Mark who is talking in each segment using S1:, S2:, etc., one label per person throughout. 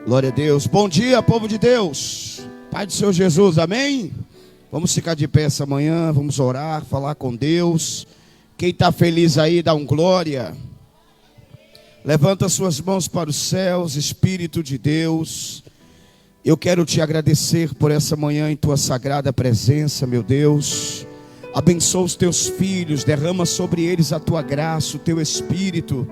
S1: Glória a Deus. Bom dia, povo de Deus. Pai do Senhor Jesus, amém? Vamos ficar de pé essa manhã, vamos orar, falar com Deus. Quem está feliz aí, dá um glória. Levanta suas mãos para os céus, Espírito de Deus. Eu quero te agradecer por essa manhã em tua sagrada presença, meu Deus. Abençoa os teus filhos, derrama sobre eles a tua graça, o teu Espírito.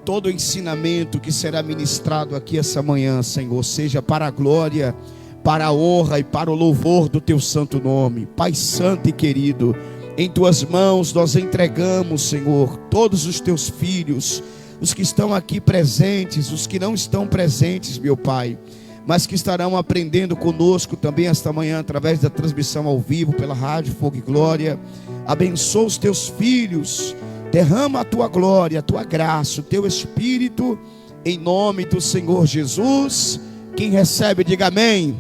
S1: Todo o ensinamento que será ministrado aqui essa manhã, Senhor, seja para a glória, para a honra e para o louvor do teu santo nome. Pai santo e querido, em tuas mãos nós entregamos, Senhor, todos os teus filhos, os que estão aqui presentes, os que não estão presentes, meu Pai, mas que estarão aprendendo conosco também esta manhã, através da transmissão ao vivo, pela Rádio Fogo e Glória. Abençoa os teus filhos, derrama a tua glória, a tua graça, o teu Espírito, em nome do Senhor Jesus. Quem recebe, diga amém.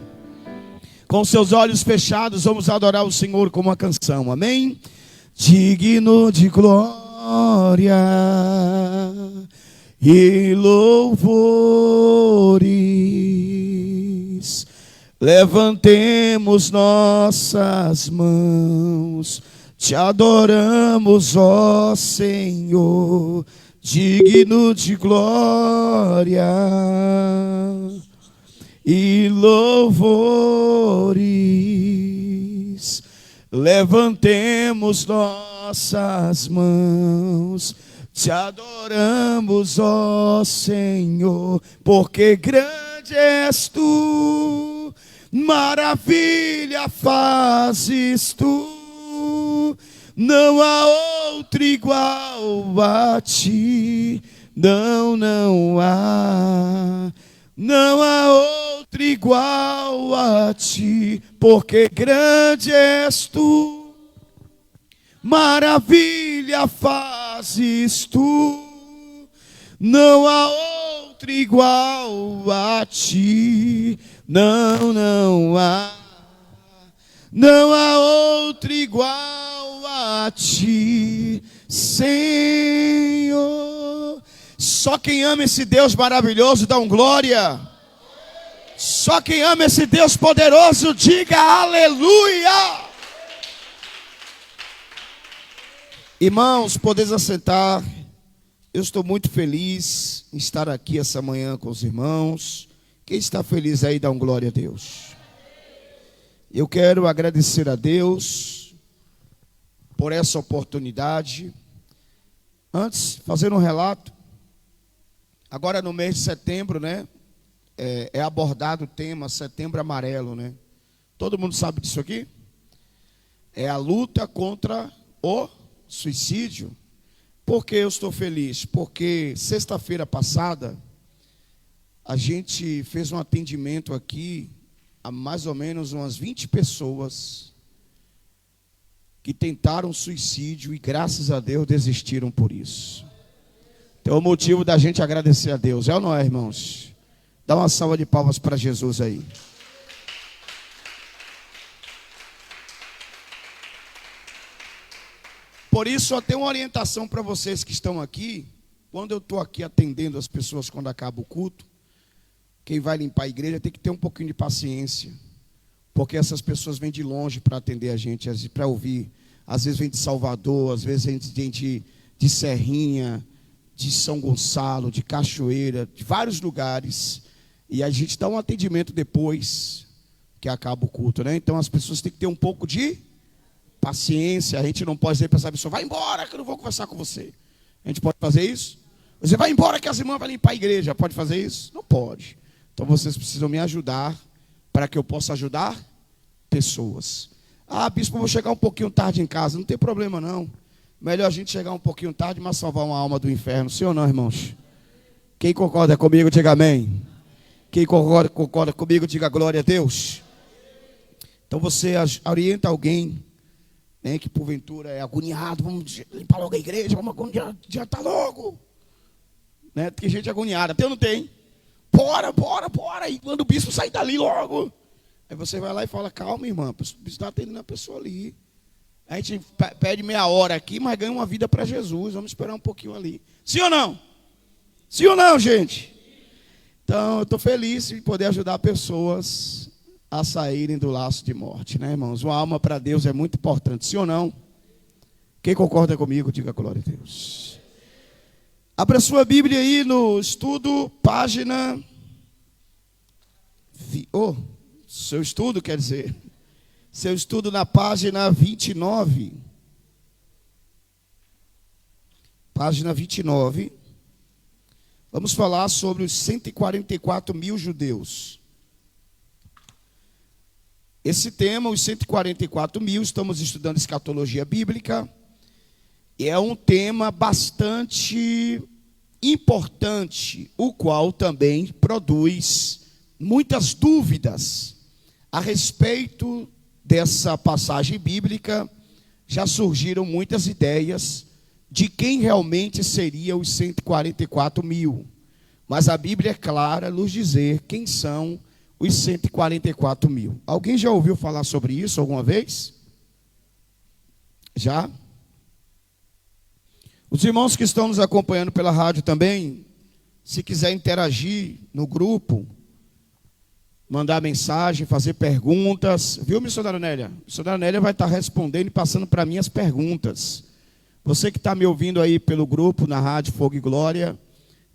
S1: Com seus olhos fechados, vamos adorar o Senhor com uma canção, amém? Digno de glória e louvores, levantemos nossas mãos, te adoramos, ó Senhor, digno de glória e louvores, levantemos nossas mãos, te adoramos, ó Senhor, porque grande és tu, maravilha fazes tu. Não há outro igual a ti, não há outro igual a ti, porque grande és tu, maravilha fazes tu, não há outro igual a ti, não há outro igual a ti, Senhor. Só quem ama esse Deus maravilhoso dá um glória. Só quem ama esse Deus poderoso diga aleluia. Irmãos, podeis assentar. Eu estou muito feliz em estar aqui essa manhã com os irmãos. Quem está feliz aí dá um glória a Deus. Eu quero agradecer a Deus por essa oportunidade. Antes, fazer um relato. Agora no mês de setembro, né? É abordado o tema Setembro Amarelo, né? Todo mundo sabe disso aqui? É a luta contra o suicídio. Por que eu estou feliz? Porque sexta-feira passada a gente fez um atendimento aqui a mais ou menos umas 20 pessoas que tentaram suicídio e graças a Deus desistiram por isso. Então é o motivo da gente agradecer a Deus, é ou não é, irmãos? Dá uma salva de palmas para Jesus aí. Por isso, eu tenho uma orientação para vocês que estão aqui. Quando eu estou aqui atendendo as pessoas quando acaba o culto, quem vai limpar a igreja tem que ter um pouquinho de paciência, porque essas pessoas vêm de longe para atender a gente, para ouvir. Às vezes vem de Salvador, às vezes vem de Serrinha, de São Gonçalo, de Cachoeira, de vários lugares. E a gente dá um atendimento depois que acaba o culto, né? Então as pessoas têm que ter um pouco de paciência. A gente não pode dizer para essa pessoa, vai embora que eu não vou conversar com você. A gente pode fazer isso? Você vai embora que as irmãs vão limpar a igreja. Pode fazer isso? Não pode. Então vocês precisam me ajudar para que eu possa ajudar pessoas. Ah, bispo, eu vou chegar um pouquinho tarde em casa. Não tem problema não. Melhor a gente chegar um pouquinho tarde, mas salvar uma alma do inferno. Sim ou não, irmãos? Quem concorda comigo, diga amém. Quem concorda comigo, diga glória a Deus. Então você orienta alguém, né, que porventura é agoniado. Vamos limpar logo a igreja, vamos adiantar logo. Né? Tem gente agoniada, tem ou não tem? Bora. E quando o bispo sair dali logo. Aí você vai lá e fala, calma, irmã, o bispo está atendendo a pessoa ali. A gente pede meia hora aqui, mas ganha uma vida para Jesus. Vamos esperar um pouquinho ali. Sim ou não? Sim ou não, gente? Então, eu estou feliz em poder ajudar pessoas a saírem do laço de morte, né, irmãos? Uma alma para Deus é muito importante, sim ou não? Quem concorda comigo, diga glória a Deus. Abra sua Bíblia aí no estudo, página... seu estudo, quer dizer... Seu estudo na página 29. Página 29. Vamos falar sobre os 144 mil judeus. Esse tema, os 144 mil, estamos estudando escatologia bíblica. E é um tema bastante importante, o qual também produz muitas dúvidas a respeito dessa passagem bíblica. Já surgiram muitas ideias de quem realmente seria os 144 mil. Mas a Bíblia é clara nos dizer quem são os 144 mil. Alguém já ouviu falar sobre isso alguma vez? Já? Os irmãos que estão nos acompanhando pela rádio também, se quiser interagir no grupo, mandar mensagem, fazer perguntas. Viu, missionária Nélia? A missionária Nélia vai estar respondendo e passando para mim as perguntas. Você que está me ouvindo aí pelo grupo, na rádio Fogo e Glória,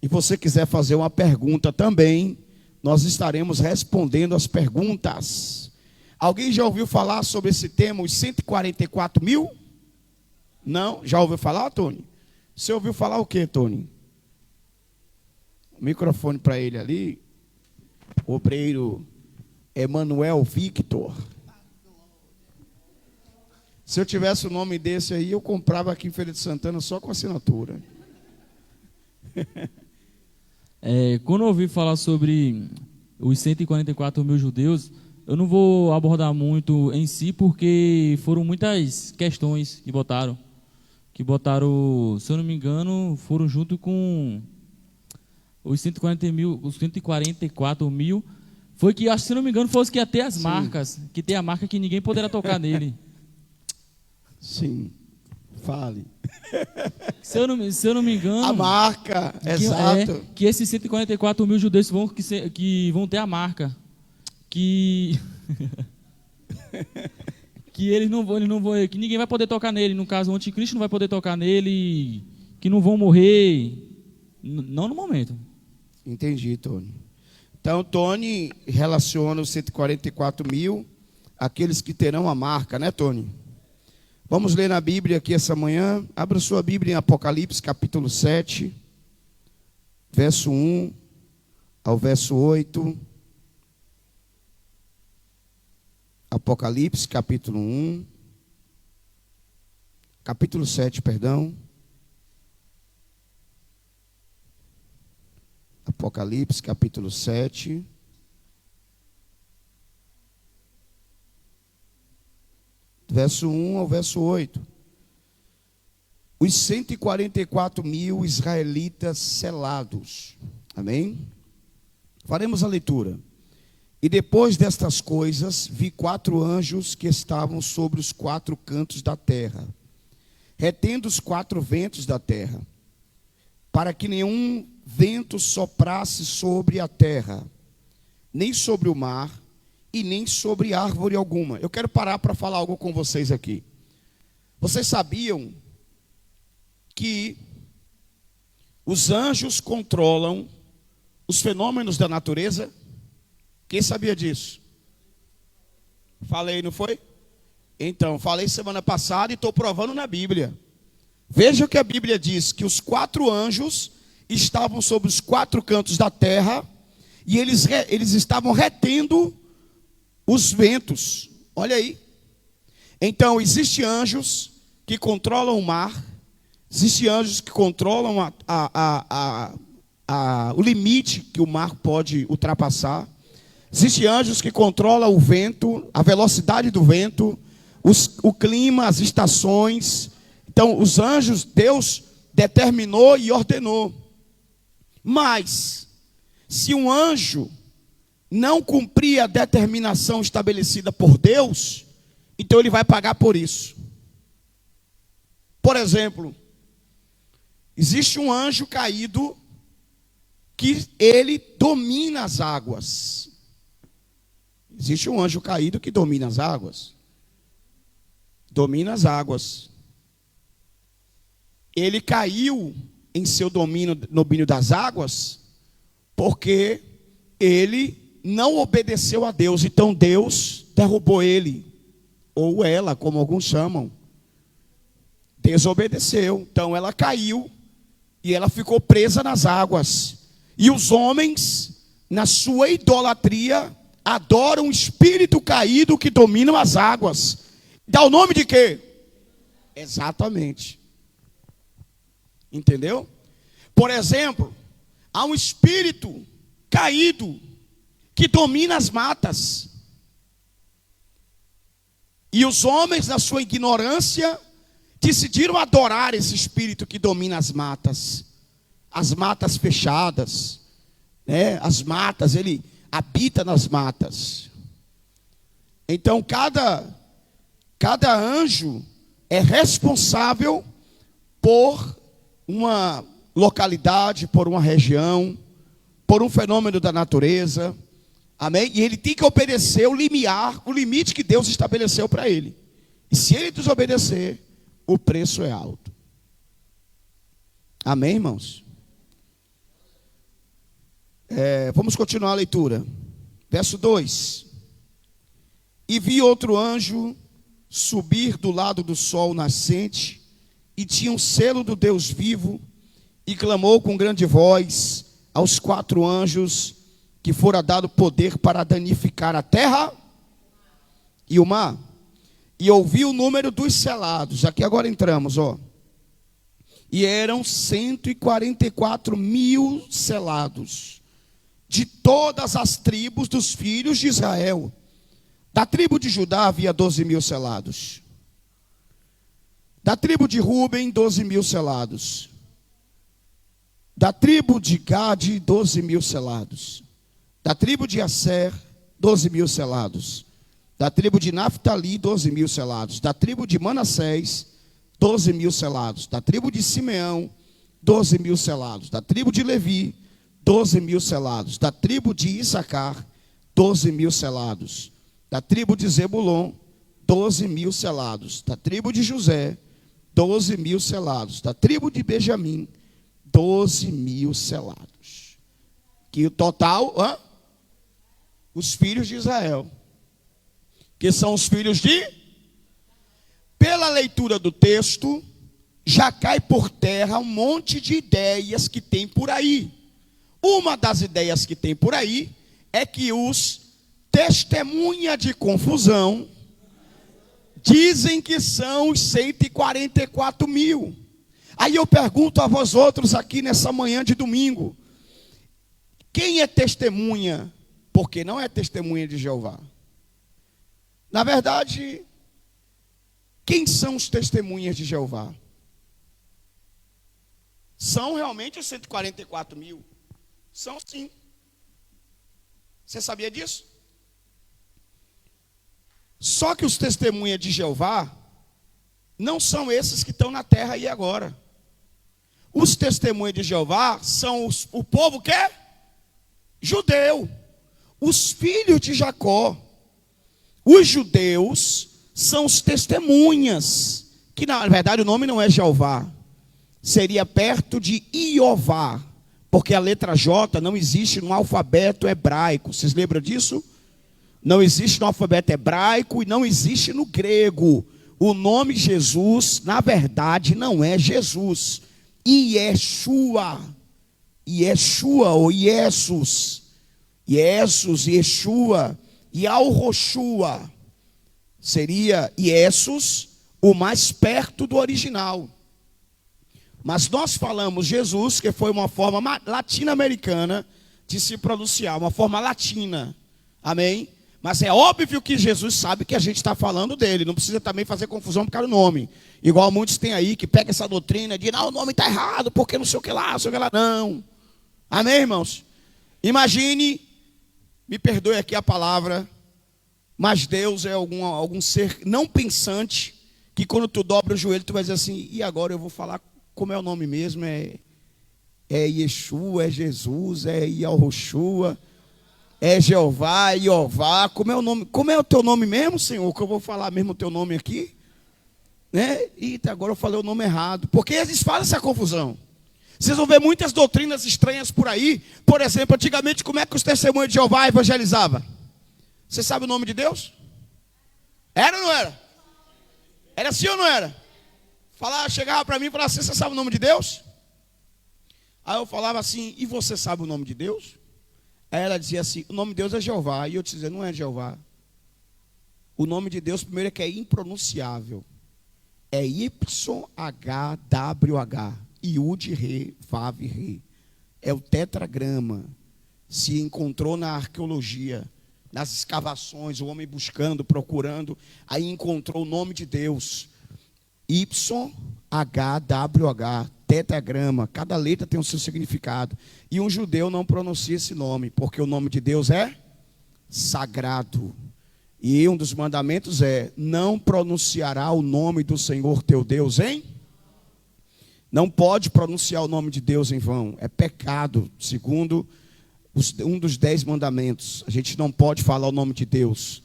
S1: e você quiser fazer uma pergunta também, nós estaremos respondendo as perguntas. Alguém já ouviu falar sobre esse tema, os 144 mil? Não? Já ouviu falar, Tony? Você ouviu falar o quê, Tony? O microfone para ele ali. Obreiro Emanuel Victor. Se eu tivesse o nome desse aí, eu comprava aqui em Feira de Santana só com assinatura.
S2: Quando eu ouvi falar sobre os 144 mil judeus, eu não vou abordar muito em si, porque foram muitas questões que botaram. Se eu não me engano, foram junto com os 144 mil, foi que, acho que se não me engano, fosse que ia ter as marcas, que tem a marca que ninguém poderá tocar nele.
S1: Sim, fale.
S2: Se eu não me engano...
S1: A marca, exato.
S2: Que esses 144 mil judeus que vão ter a marca. Que eles não vão, que ninguém vai poder tocar nele. No caso, o anticristo não vai poder tocar nele, que não vão morrer, não no momento.
S1: Entendi, Tony. Então, Tony relaciona os 144 mil, aqueles que terão a marca, né, Tony? Vamos ler na Bíblia aqui essa manhã. Abra sua Bíblia em Apocalipse, capítulo 7, verso 1 ao verso 8. Apocalipse, capítulo 7, perdão. Apocalipse, capítulo 7. Verso 1 ao verso 8. Os 144 mil israelitas selados. Amém? Faremos a leitura. E depois destas coisas, vi 4 anjos que estavam sobre os 4 cantos da terra, retendo os 4 ventos da terra, para que nenhum vento soprasse sobre a terra, nem sobre o mar, e nem sobre árvore alguma. Eu quero parar para falar algo com vocês aqui. Vocês sabiam que os anjos controlam os fenômenos da natureza? Quem sabia disso? Falei, não foi? Então, falei semana passada e estou provando na Bíblia. Veja o que a Bíblia diz, que os 4 anjos estavam sobre os 4 cantos da terra, e eles estavam retendo os ventos. Olha aí. Então, existem anjos que controlam o mar, existem anjos que controlam o limite que o mar pode ultrapassar, existem anjos que controlam o vento, a velocidade do vento, o clima, as estações. Então, os anjos, Deus determinou e ordenou. Mas, se um anjo não cumprir a determinação estabelecida por Deus, então ele vai pagar por isso. Por exemplo, existe um anjo caído que ele domina as águas. Existe um anjo caído que domina as águas. Domina as águas. Ele caiu em seu domínio das águas porque ele não obedeceu a Deus. Então Deus derrubou ele, ou ela, como alguns chamam. Desobedeceu. Então ela caiu e ela ficou presa nas águas. E os homens, na sua idolatria, adoram o espírito caído que domina as águas. Dá o nome de quê? Exatamente. Entendeu? Por exemplo, há um espírito caído que domina as matas. E os homens, na sua ignorância, decidiram adorar esse espírito que domina as matas fechadas, né? As matas, ele habita nas matas. Então cada anjo é responsável por uma localidade, por uma região, por um fenômeno da natureza. Amém? E ele tem que obedecer o limite que Deus estabeleceu para ele. E se ele desobedecer, o preço é alto. Amém, irmãos? Vamos continuar a leitura. Verso 2. E vi outro anjo subir do lado do sol nascente, e tinha um selo do Deus vivo, e clamou com grande voz aos 4 anjos que fora dado poder para danificar a terra e o mar. E ouvi o número dos selados. Aqui agora entramos, ó. E eram 144 mil selados, de todas as tribos dos filhos de Israel. Da tribo de Judá havia 12 mil selados. Da tribo de Ruben, 12 mil selados. Da tribo de Gade, 12 mil selados. Da tribo de Asser, 12 mil selados. Da tribo de Naftali, 12 mil selados. Da tribo de Manassés, 12 mil selados. Da tribo de Simeão, 12 mil selados. Da tribo de Levi, 12 mil selados. Da tribo de Issacar, 12 mil selados. Da tribo de Zebulon, 12 mil selados. Da tribo de José, 12 mil selados. Da tribo de Benjamim, 12 mil selados. Que o total, os filhos de Israel, que são os filhos de... Pela leitura do texto, já cai por terra um monte de ideias que tem por aí. Uma das ideias que tem por aí é que os testemunha de confusão dizem que são os 144 mil. Aí eu pergunto a vós outros aqui nessa manhã de domingo: quem é testemunha? Porque não é testemunha de Jeová. Na verdade, quem são os testemunhas de Jeová? São realmente os 144 mil? São sim. Você sabia disso? Só que os testemunhas de Jeová não são esses que estão na terra aí agora. Os testemunhas de Jeová são o povo que é judeu, os filhos de Jacó. Os judeus são os testemunhas, que na verdade o nome não é Jeová, seria perto de Iová, porque a letra J não existe no alfabeto hebraico. Vocês lembram disso? Não existe no alfabeto hebraico e não existe no grego. O nome Jesus, na verdade, não é Jesus. Yeshua ou Iesus, Yeshua, Yalroshua, seria Iesus, o mais perto do original. Mas nós falamos Jesus, que foi uma forma latino-americana de se pronunciar, uma forma latina, amém? Mas é óbvio que Jesus sabe que a gente está falando dele. Não precisa também fazer confusão por causa do nome. Igual muitos têm aí que pega essa doutrina de não, o nome está errado, porque não sei o que lá, não sei o que lá. Não. Amém, irmãos? Imagine, me perdoe aqui a palavra, mas Deus é algum ser não pensante, que quando tu dobra o joelho, tu vai dizer assim: e agora eu vou falar como é o nome mesmo? É Yeshua, é Jesus, é Yahushua, é Jeová, é Iová. Como é o nome? Como é o teu nome mesmo, Senhor? Que eu vou falar mesmo o teu nome aqui, né? Eita, agora eu falei o nome errado. Porque eles fazem essa confusão. Vocês vão ver muitas doutrinas estranhas por aí. Por exemplo, antigamente, como é que os testemunhos de Jeová evangelizavam? Você sabe o nome de Deus? Era ou não era? Era assim ou não era? Chegava para mim e falava assim: você sabe o nome de Deus? Aí eu falava assim: e você sabe o nome de Deus? Aí ela dizia assim: o nome de Deus é Jeová. E eu dizia: não é Jeová. O nome de Deus, primeiro, é que é impronunciável. É YHWH. Yud, Re, Vav, Re. É o tetragrama. Se encontrou na arqueologia, nas escavações, o homem buscando, procurando, aí encontrou o nome de Deus. YHWH, tetragrama. Cada letra tem o seu significado. E um judeu não pronuncia esse nome, porque o nome de Deus é sagrado. E um dos mandamentos é: não pronunciará o nome do Senhor teu Deus em... Não pode pronunciar o nome de Deus em vão. É pecado, segundo um dos 10 mandamentos. A gente não pode falar o nome de Deus.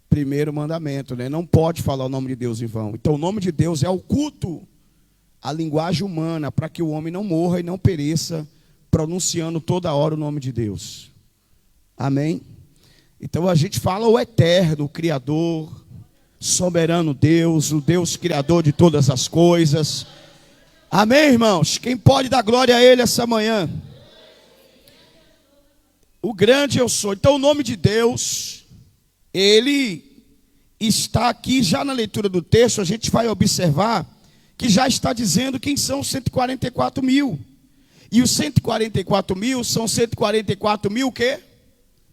S1: Primeiro mandamento, né? Não pode falar o nome de Deus em vão. Então o nome de Deus é o culto, a linguagem humana, para que o homem não morra e não pereça pronunciando toda hora o nome de Deus. Amém? Então a gente fala o eterno, o Criador, soberano Deus, o Deus Criador de todas as coisas. Amém, irmãos? Quem pode dar glória a Ele essa manhã? O grande eu sou. Então o nome de Deus, Ele está aqui já na leitura do texto. A gente vai observar que já está dizendo quem são os 144 mil. E os 144 mil são 144 mil o quê?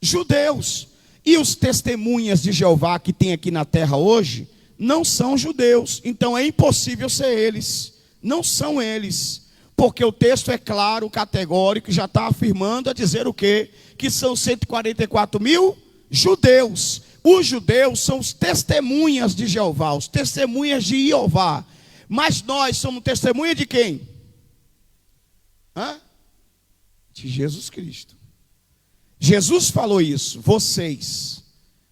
S1: Judeus. E os testemunhas de Jeová que tem aqui na terra hoje não são judeus. Então é impossível ser eles. Não são eles, porque o texto é claro, categórico, já está afirmando a dizer o quê? Que são 144 mil judeus. Os judeus são os testemunhas de Jeová, os testemunhas de Iová. Mas nós somos testemunha de quem? De Jesus Cristo. Jesus falou isso: vocês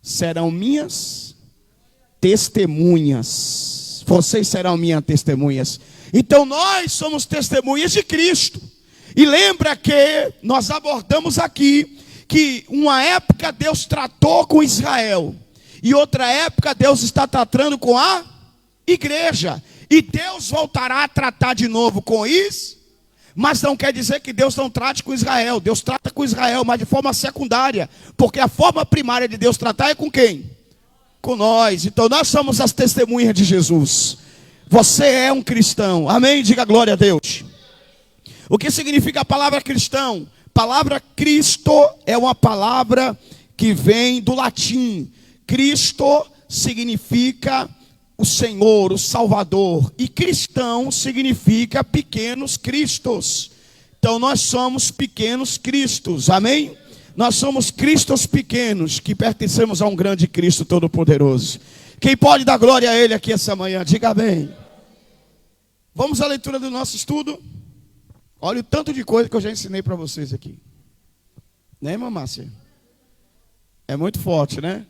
S1: serão minhas testemunhas. Vocês serão minhas testemunhas. Então nós somos testemunhas de Cristo. E lembra que nós abordamos aqui que uma época Deus tratou com Israel, e outra época Deus está tratando com a igreja. E Deus voltará a tratar de novo com isso. Mas não quer dizer que Deus não trate com Israel. Deus trata com Israel, mas de forma secundária. Porque a forma primária de Deus tratar é com quem? Com nós. Então nós somos as testemunhas de Jesus. Você é um cristão, amém? Diga glória a Deus. O que significa a palavra cristão? Palavra Cristo é uma palavra que vem do latim. Cristo significa o Senhor, o Salvador. E cristão significa pequenos cristos. Então nós somos pequenos cristos, amém? Nós somos cristos pequenos que pertencemos a um grande Cristo todo-poderoso. Quem pode dar glória a Ele aqui essa manhã? Diga amém. Vamos à leitura do nosso estudo. Olha o tanto de coisa que eu já ensinei para vocês aqui. Né, irmã Márcia? É muito forte, né?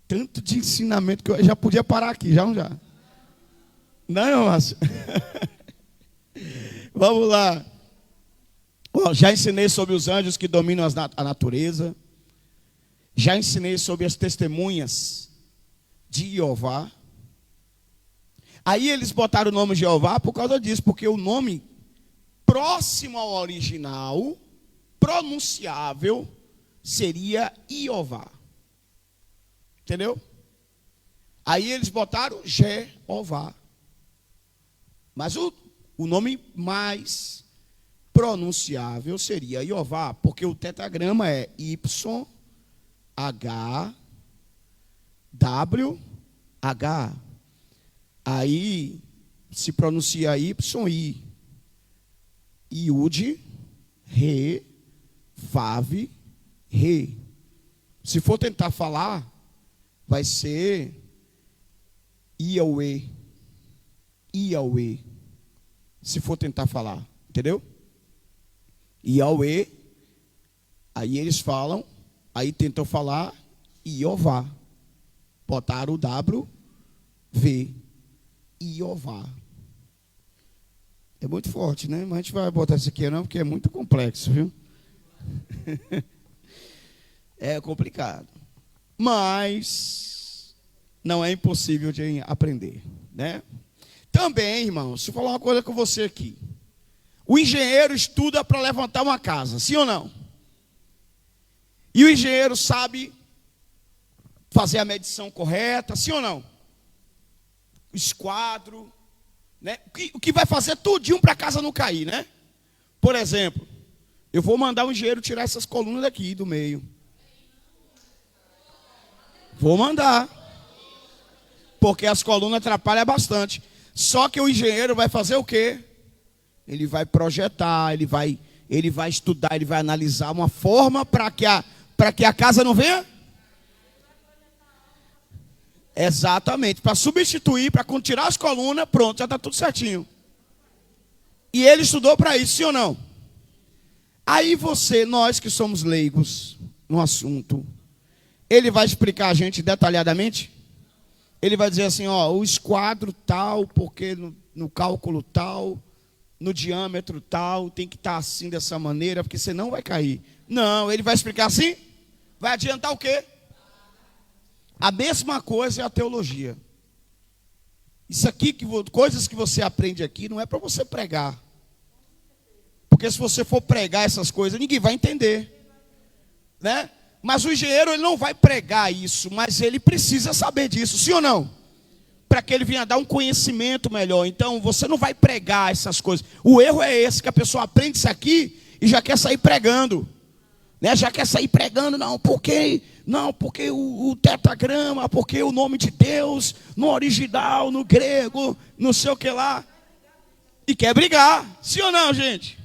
S1: Tanto de ensinamento que eu já podia parar aqui, já não já? Não, irmã Márcia? Vamos lá. Já ensinei sobre os anjos que dominam a natureza. Já ensinei sobre as testemunhas de Jeová. Aí eles botaram o nome de Jeová por causa disso, porque o nome próximo ao original, pronunciável, seria Iová. Entendeu? Aí eles botaram Jeová. Mas o nome mais pronunciável seria Iová, porque o tetragrama é YHWH. Aí se pronuncia YI. Yud, Re, Vav, Re. Se for tentar falar, vai ser Iauê. Iauê. Se for tentar falar, entendeu? Yahweh, aí eles falam, aí tentam falar Iová. Botaram o W, Iová. É muito forte, né? Mas a gente vai botar isso aqui não, porque é muito complexo, viu? É complicado. Mas não é impossível de aprender, né? Também, irmão, deixa eu falar uma coisa com você aqui. O engenheiro estuda para levantar uma casa, sim ou não? E o engenheiro sabe fazer a medição correta, sim ou não? O esquadro, né? O que vai fazer tudinho para a casa não cair, né? Por exemplo, eu vou mandar o engenheiro tirar essas colunas daqui do meio. Vou mandar. Porque as colunas atrapalham bastante. Só que o engenheiro vai fazer o quê? Ele vai projetar, ele vai estudar, ele vai analisar uma forma para que a casa não venha. Exatamente, para substituir, para quando tirar as colunas, pronto, já está tudo certinho. E ele estudou para isso, sim ou não? Aí nós que somos leigos no assunto, ele vai explicar a gente detalhadamente? Ele vai dizer assim, ó, o esquadro tal, porque no cálculo tal, no diâmetro tal, tem que estar assim dessa maneira, porque senão vai cair. Não, ele vai explicar assim? Vai adiantar o quê? A mesma coisa é a teologia. Isso aqui, coisas que você aprende aqui, não é para você pregar. Porque se você for pregar essas coisas, ninguém vai entender, né? Mas o engenheiro, ele não vai pregar isso, mas ele precisa saber disso, sim ou não? Para que ele venha dar um conhecimento melhor. Então, você não vai pregar essas coisas. O erro é esse, que a pessoa aprende isso aqui e já quer sair pregando. Né? Já quer sair pregando, porque o tetragrama, porque o nome de Deus, no original, no grego, não sei o que lá. E quer brigar, sim ou não, gente?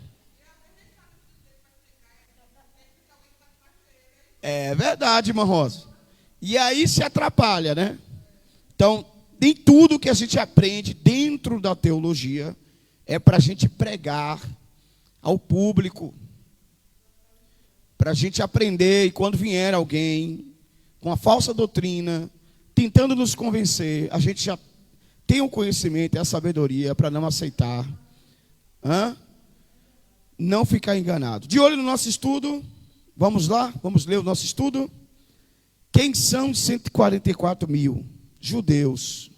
S1: É verdade, irmã Rosa. E aí se atrapalha, né? Então, nem tudo que a gente aprende dentro da teologia é para a gente pregar ao público. Para a gente aprender, e quando vier alguém com a falsa doutrina, tentando nos convencer, a gente já tem o conhecimento e a sabedoria para não aceitar. Não ficar enganado. De olho no nosso estudo. Vamos lá, vamos ler o nosso estudo. Quem são 144 mil? Judeus.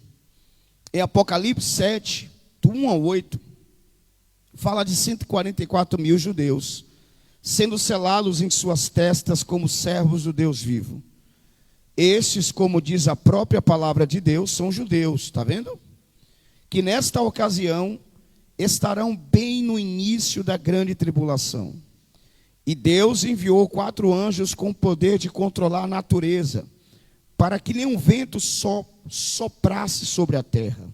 S1: Em Apocalipse 7, do 1 ao 8, fala de 144 mil judeus, sendo selados em suas testas como servos do Deus vivo. Estes, como diz a própria palavra de Deus, são judeus, está vendo? Que nesta ocasião estarão bem no início da grande tribulação. E Deus enviou 4 anjos com o poder de controlar a natureza, para que nenhum vento soprasse sobre a terra.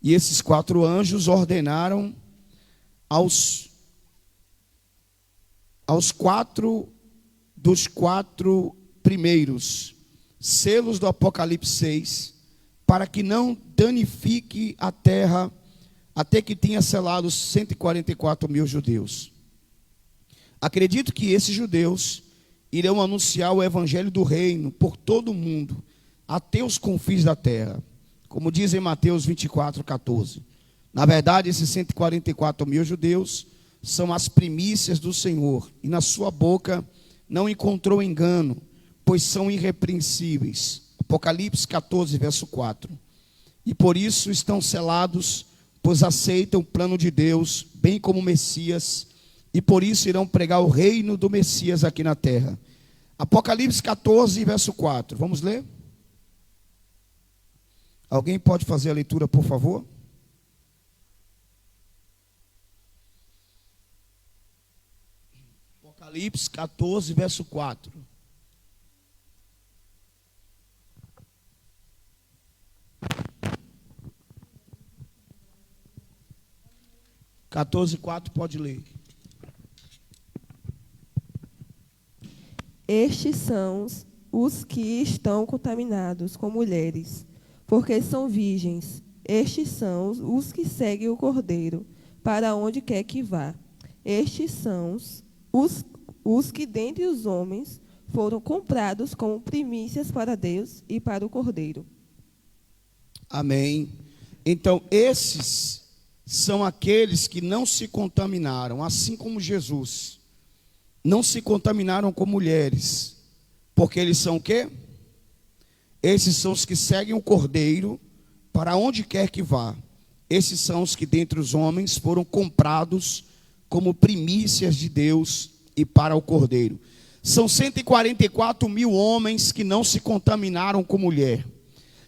S1: E esses 4 anjos ordenaram aos 4 dos 4 primeiros selos do Apocalipse 6, para que não danifique a terra, até que tenha selado 144 mil judeus. Acredito que esses judeus irão anunciar o evangelho do reino por todo o mundo, até os confins da terra, como diz em Mateus 24, 14. Na verdade, esses 144 mil judeus são as primícias do Senhor, e na sua boca não encontrou engano, pois são irrepreensíveis. Apocalipse 14, verso 4. E por isso estão selados, pois aceitam o plano de Deus, bem como Messias, e por isso irão pregar o reino do Messias aqui na terra. Apocalipse 14, verso 4. Vamos ler? Alguém pode fazer a leitura, por favor? Apocalipse 14, verso 4. Pode ler.
S3: Estes são os que estão contaminados com mulheres, porque são virgens. Estes são os que seguem o Cordeiro, para onde quer que vá. Estes são os que dentre os homens foram comprados como primícias para Deus e para o Cordeiro.
S1: Amém. Então, esses são aqueles que não se contaminaram, assim como Jesus. Não se contaminaram com mulheres, porque eles são o quê? Esses são os que seguem o Cordeiro para onde quer que vá. Esses são os que dentre os homens foram comprados como primícias de Deus e para o Cordeiro. São 144 mil homens que não se contaminaram com mulher.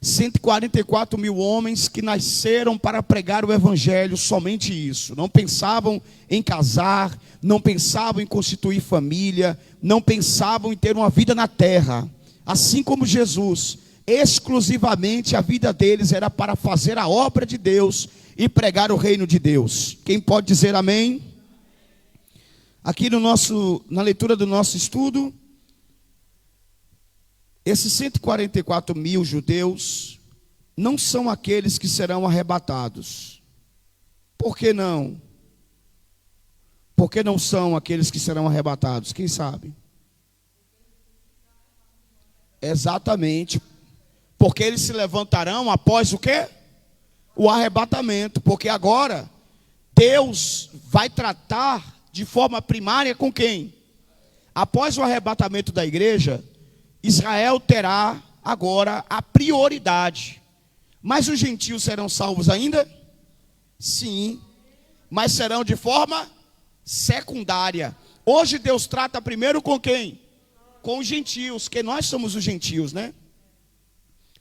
S1: 144 mil homens que nasceram para pregar o Evangelho, somente isso. Não pensavam em casar, não pensavam em constituir família, não pensavam em ter uma vida na terra. Assim como Jesus, exclusivamente a vida deles era para fazer a obra de Deus e pregar o reino de Deus. Quem pode dizer amém? Aqui na leitura do nosso estudo, esses 144 mil judeus não são aqueles que serão arrebatados. Por que não? Por que não são aqueles que serão arrebatados? Quem sabe? Exatamente. Porque eles se levantarão após o quê? O arrebatamento. Porque agora Deus vai tratar de forma primária com quem? Após o arrebatamento da igreja, Israel terá agora a prioridade. Mas os gentios serão salvos ainda? Sim. Mas serão de forma secundária. Hoje Deus trata primeiro com quem? Com os gentios, que nós somos os gentios, né?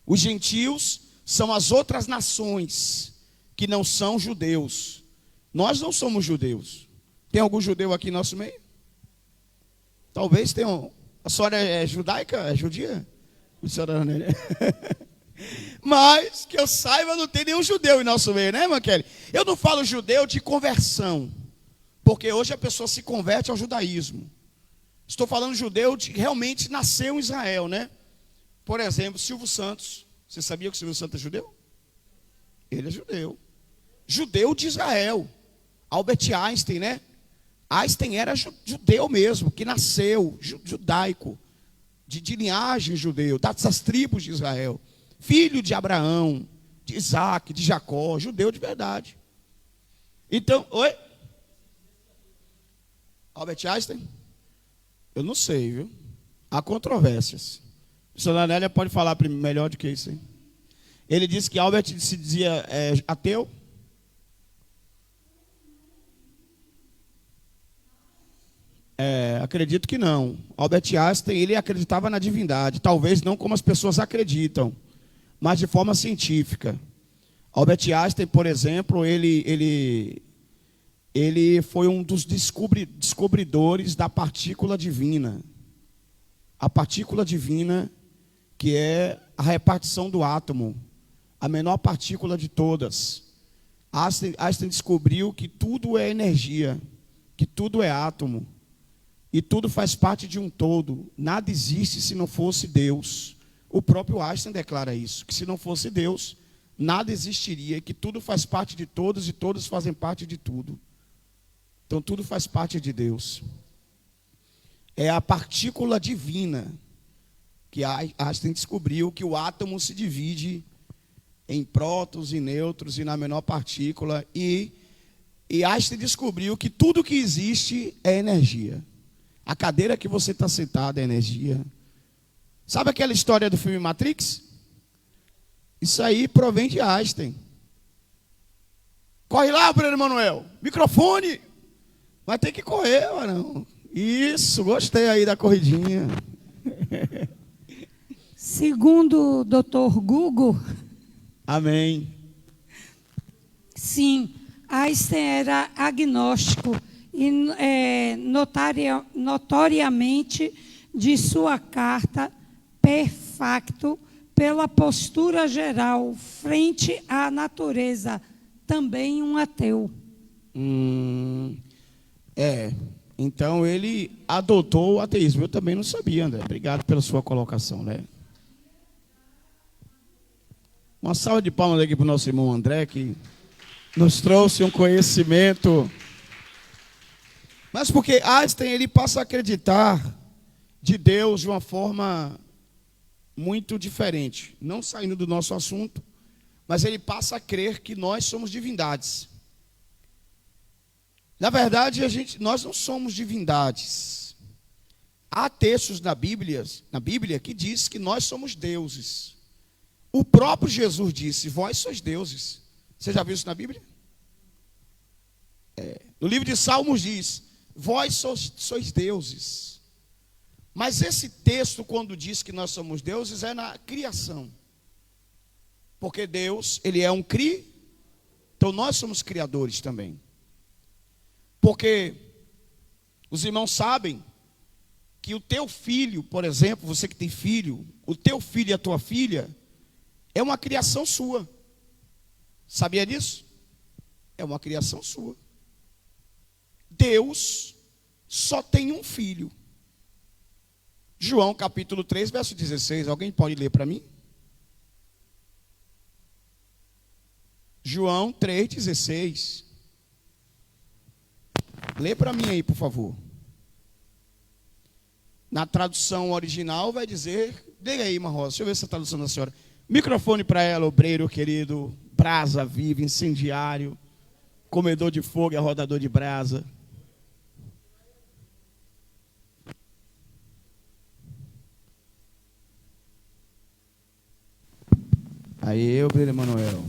S1: Os gentios são as outras nações que não são judeus. Nós não somos judeus. Tem algum judeu aqui em nosso meio? Talvez tenha. A senhora é judaica? É judia? A senhora não é. Mas, que eu saiba, não tem nenhum judeu em nosso meio, né, irmã Kelly? Eu não falo judeu de conversão, porque hoje a pessoa se converte ao judaísmo. Estou falando judeu de realmente nasceu em Israel, né? Por exemplo, Silvio Santos. Você sabia que o Silvio Santos é judeu? Ele é judeu. Judeu de Israel. Albert Einstein, né? Einstein era judeu mesmo, que nasceu judaico, de linhagem judeu, das tribos de Israel. Filho de Abraão, de Isaac, de Jacó, judeu de verdade. Então, oi? Albert Einstein? Eu não sei, viu? Há controvérsias. O senhor Anélia pode falar melhor do que isso, hein? Ele disse que Albert se dizia ateu. Acredito que não. Albert Einstein, ele acreditava na divindade. Talvez não como as pessoas acreditam, mas de forma científica. Albert Einstein, por exemplo, ele foi um dos descobridores da partícula divina. A partícula divina, que é a repartição do átomo, a menor partícula de todas. Einstein descobriu que tudo é energia, que tudo é átomo, e tudo faz parte de um todo. Nada existe se não fosse Deus. O próprio Einstein declara isso, que se não fosse Deus, nada existiria, que tudo faz parte de todos e todos fazem parte de tudo. Então tudo faz parte de Deus. É a partícula divina que Einstein descobriu que o átomo se divide em prótons e nêutrons e na menor partícula. E Einstein descobriu que tudo que existe é energia. A cadeira que você está sentado é energia. Sabe aquela história do filme Matrix? Isso aí provém de Einstein. Corre lá, Breno Manuel. Microfone. Vai ter que correr, varão. Isso, gostei aí da corridinha.
S4: Segundo o Dr. Google.
S1: Amém.
S4: Sim, Einstein era agnóstico e notoriamente de sua carta per facto pela postura geral frente à natureza, também um ateu.
S1: Então ele adotou o ateísmo. Eu também não sabia, André. Obrigado pela sua colocação, né? Uma salva de palmas aqui para o nosso irmão André, que nos trouxe um conhecimento Mas porque Einstein ele passa a acreditar de Deus de uma forma muito diferente, não saindo do nosso assunto, mas ele passa a crer que nós somos divindades. Na verdade, nós não somos divindades. Há textos na Bíblia que diz que nós somos deuses. O próprio Jesus disse: vós sois deuses. Você já viu isso na Bíblia? No livro de Salmos diz: vós sois deuses. Mas esse texto, quando diz que nós somos deuses, é na criação. Porque Deus, ele é um então nós somos criadores também. Porque os irmãos sabem que o teu filho, por exemplo, você que tem filho, o teu filho e a tua filha é uma criação sua. Sabia disso? É uma criação sua. Deus só tem um filho. João capítulo 3, verso 16. Alguém pode ler para mim? João 3,16. Lê para mim aí, por favor. Na tradução original vai dizer... Liga aí, Marrosa, deixa eu ver essa tradução da senhora. Microfone para ela, obreiro querido, brasa viva, incendiário, comedor de fogo e arrodador de brasa. Aí, obreiro Emanuel.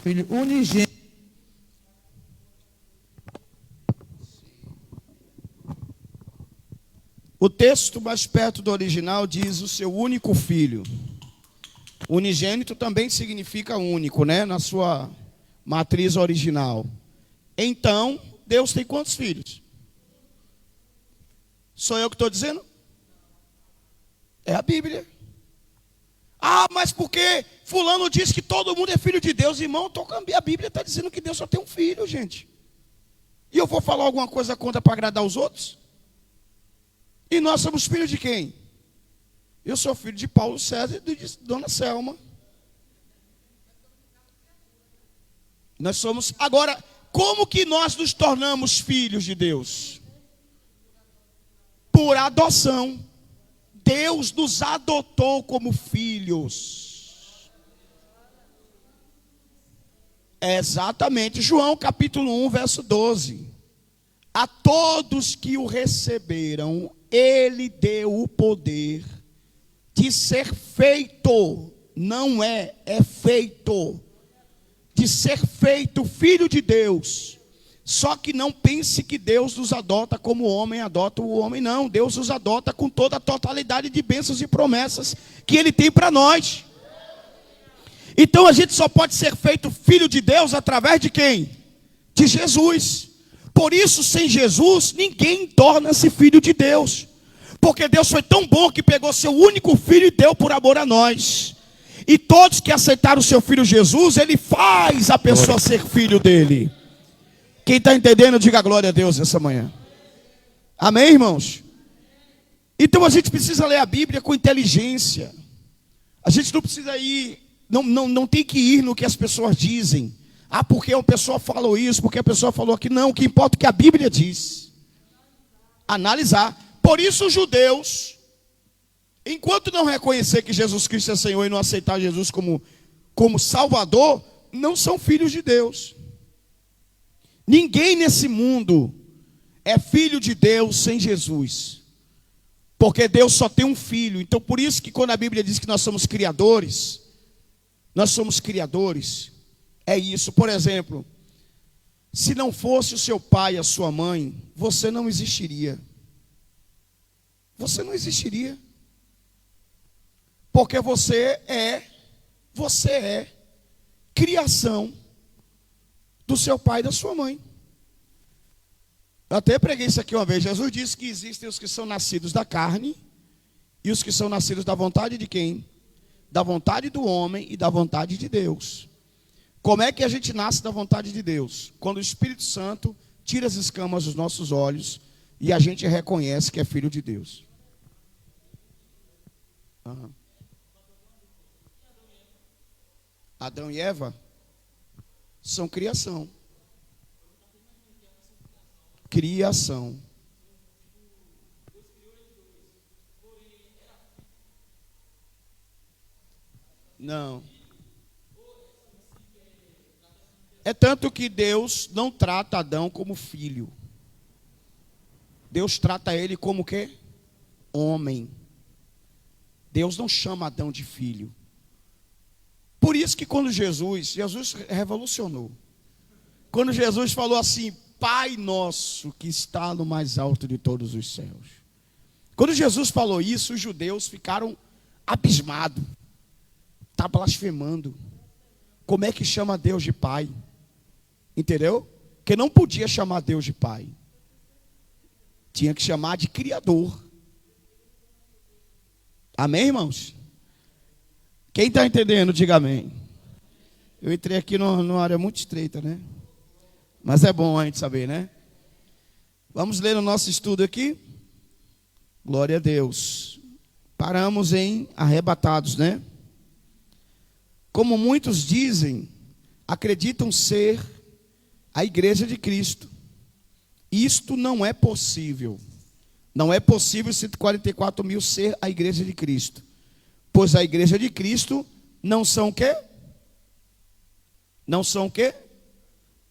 S5: Filho unigênito.
S1: O texto mais perto do original diz o seu único filho. Unigênito também significa único, né? Na sua matriz original. Então, Deus tem quantos filhos? Sou eu que estou dizendo? É a Bíblia. Ah, mas porque fulano diz que todo mundo é filho de Deus, irmão, a Bíblia está dizendo que Deus só tem um filho, gente. E eu vou falar alguma coisa contra para agradar os outros? E nós somos filhos de quem? Eu sou filho de Paulo César e de Dona Selma. Nós somos... Agora, como que nós nos tornamos filhos de Deus? Por adoção. Deus nos adotou como filhos. Exatamente. João capítulo 1, verso 12. A todos que o receberam, ele deu o poder de ser feito, não é feito, de ser feito filho de Deus. Só que não pense que Deus nos adota como o homem adota o homem, não. Deus nos adota com toda a totalidade de bênçãos e promessas que Ele tem para nós. Então a gente só pode ser feito filho de Deus através de quem? De Jesus. Por isso, sem Jesus, ninguém torna-se filho de Deus. Porque Deus foi tão bom que pegou seu único filho e deu por amor a nós. E todos que aceitaram o seu filho Jesus, Ele faz a pessoa ser filho dele. Quem está entendendo, diga glória a Deus essa manhã. Amém, irmãos? Então a gente precisa ler a Bíblia com inteligência. A gente não precisa ir, não tem que ir no que as pessoas dizem. Ah, porque a pessoa falou isso, porque a pessoa falou aquilo. Não, o que importa é o que a Bíblia diz. Analisar. Por isso os judeus, enquanto não reconhecer que Jesus Cristo é Senhor e não aceitar Jesus como Salvador, não são filhos de Deus. Ninguém nesse mundo é filho de Deus sem Jesus. Porque Deus só tem um filho. Então por isso que quando a Bíblia diz que nós somos criadores, é isso. Por exemplo, se não fosse o seu pai e a sua mãe, você não existiria. Você não existiria. Porque você é criação do seu pai e da sua mãe. Eu até preguei isso aqui uma vez. Jesus disse que existem os que são nascidos da carne e os que são nascidos da vontade de quem? Da vontade do homem e da vontade de Deus. Como é que a gente nasce da vontade de Deus? Quando o Espírito Santo tira as escamas dos nossos olhos e a gente reconhece que é filho de Deus. Uhum. Adão e Eva? São criação. Criação. Não. É tanto que Deus não trata Adão como filho. Deus trata ele como o quê? Homem. Deus não chama Adão de filho. Por isso que quando Jesus revolucionou. Quando Jesus falou assim, Pai nosso que está no mais alto de todos os céus. Quando Jesus falou isso, os judeus ficaram abismados. Está blasfemando. Como é que chama Deus de Pai? Entendeu? Porque não podia chamar Deus de Pai. Tinha que chamar de Criador. Amém, irmãos? Quem está entendendo, diga amém. Eu entrei aqui numa área muito estreita, né? Mas é bom a gente saber, né? Vamos ler o nosso estudo aqui. Glória a Deus. Paramos em arrebatados, né? Como muitos dizem, acreditam ser a igreja de Cristo. Isto não é possível. Não é possível 144 mil ser a igreja de Cristo. Pois a igreja de Cristo não são o quê? Não são o quê?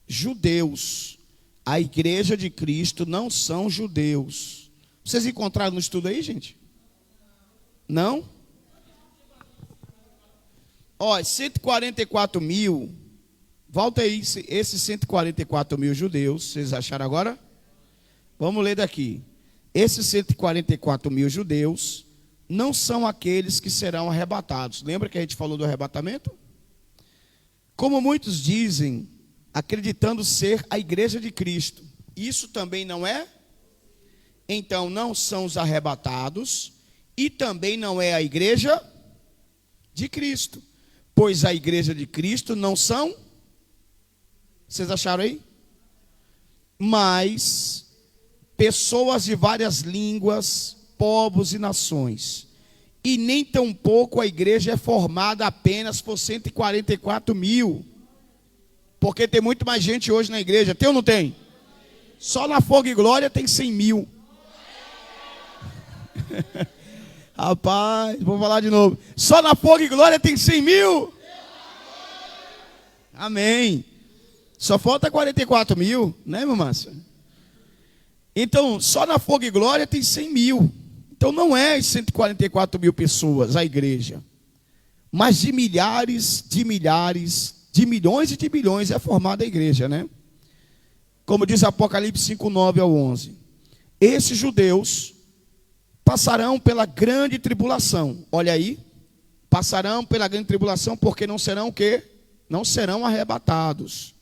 S1: Judeus. A igreja de Cristo não são judeus. Vocês encontraram no estudo aí, gente? Não? Ó, 144 mil. Volta aí, esses 144 mil judeus. Vocês acharam agora? Vamos ler daqui. Esses 144 mil judeus não são aqueles que serão arrebatados. Lembra que a gente falou do arrebatamento? Como muitos dizem, acreditando ser a igreja de Cristo. Isso também não é? Então não são os arrebatados e também não é a igreja de Cristo. Pois a igreja de Cristo não são. Vocês acharam aí? Mas pessoas de várias línguas, povos e nações. E nem tampouco a igreja é formada apenas por 144 mil. Porque tem muito mais gente hoje na igreja. Tem ou não tem? Só na Fogo e Glória tem 100 mil. Rapaz, vou falar de novo. Só na Fogo e Glória tem 100 mil. Amém. Só falta 44 mil, né, meu Márcio? Então, só na Fogo e Glória tem 100 mil. Então, não é 144 mil pessoas a igreja. Mas de milhares, de milhões e de bilhões é formada a igreja, né? Como diz Apocalipse 5, 9 ao 11. Esses judeus passarão pela grande tribulação. Olha aí. Passarão pela grande tribulação porque não serão o quê? Não serão arrebatados.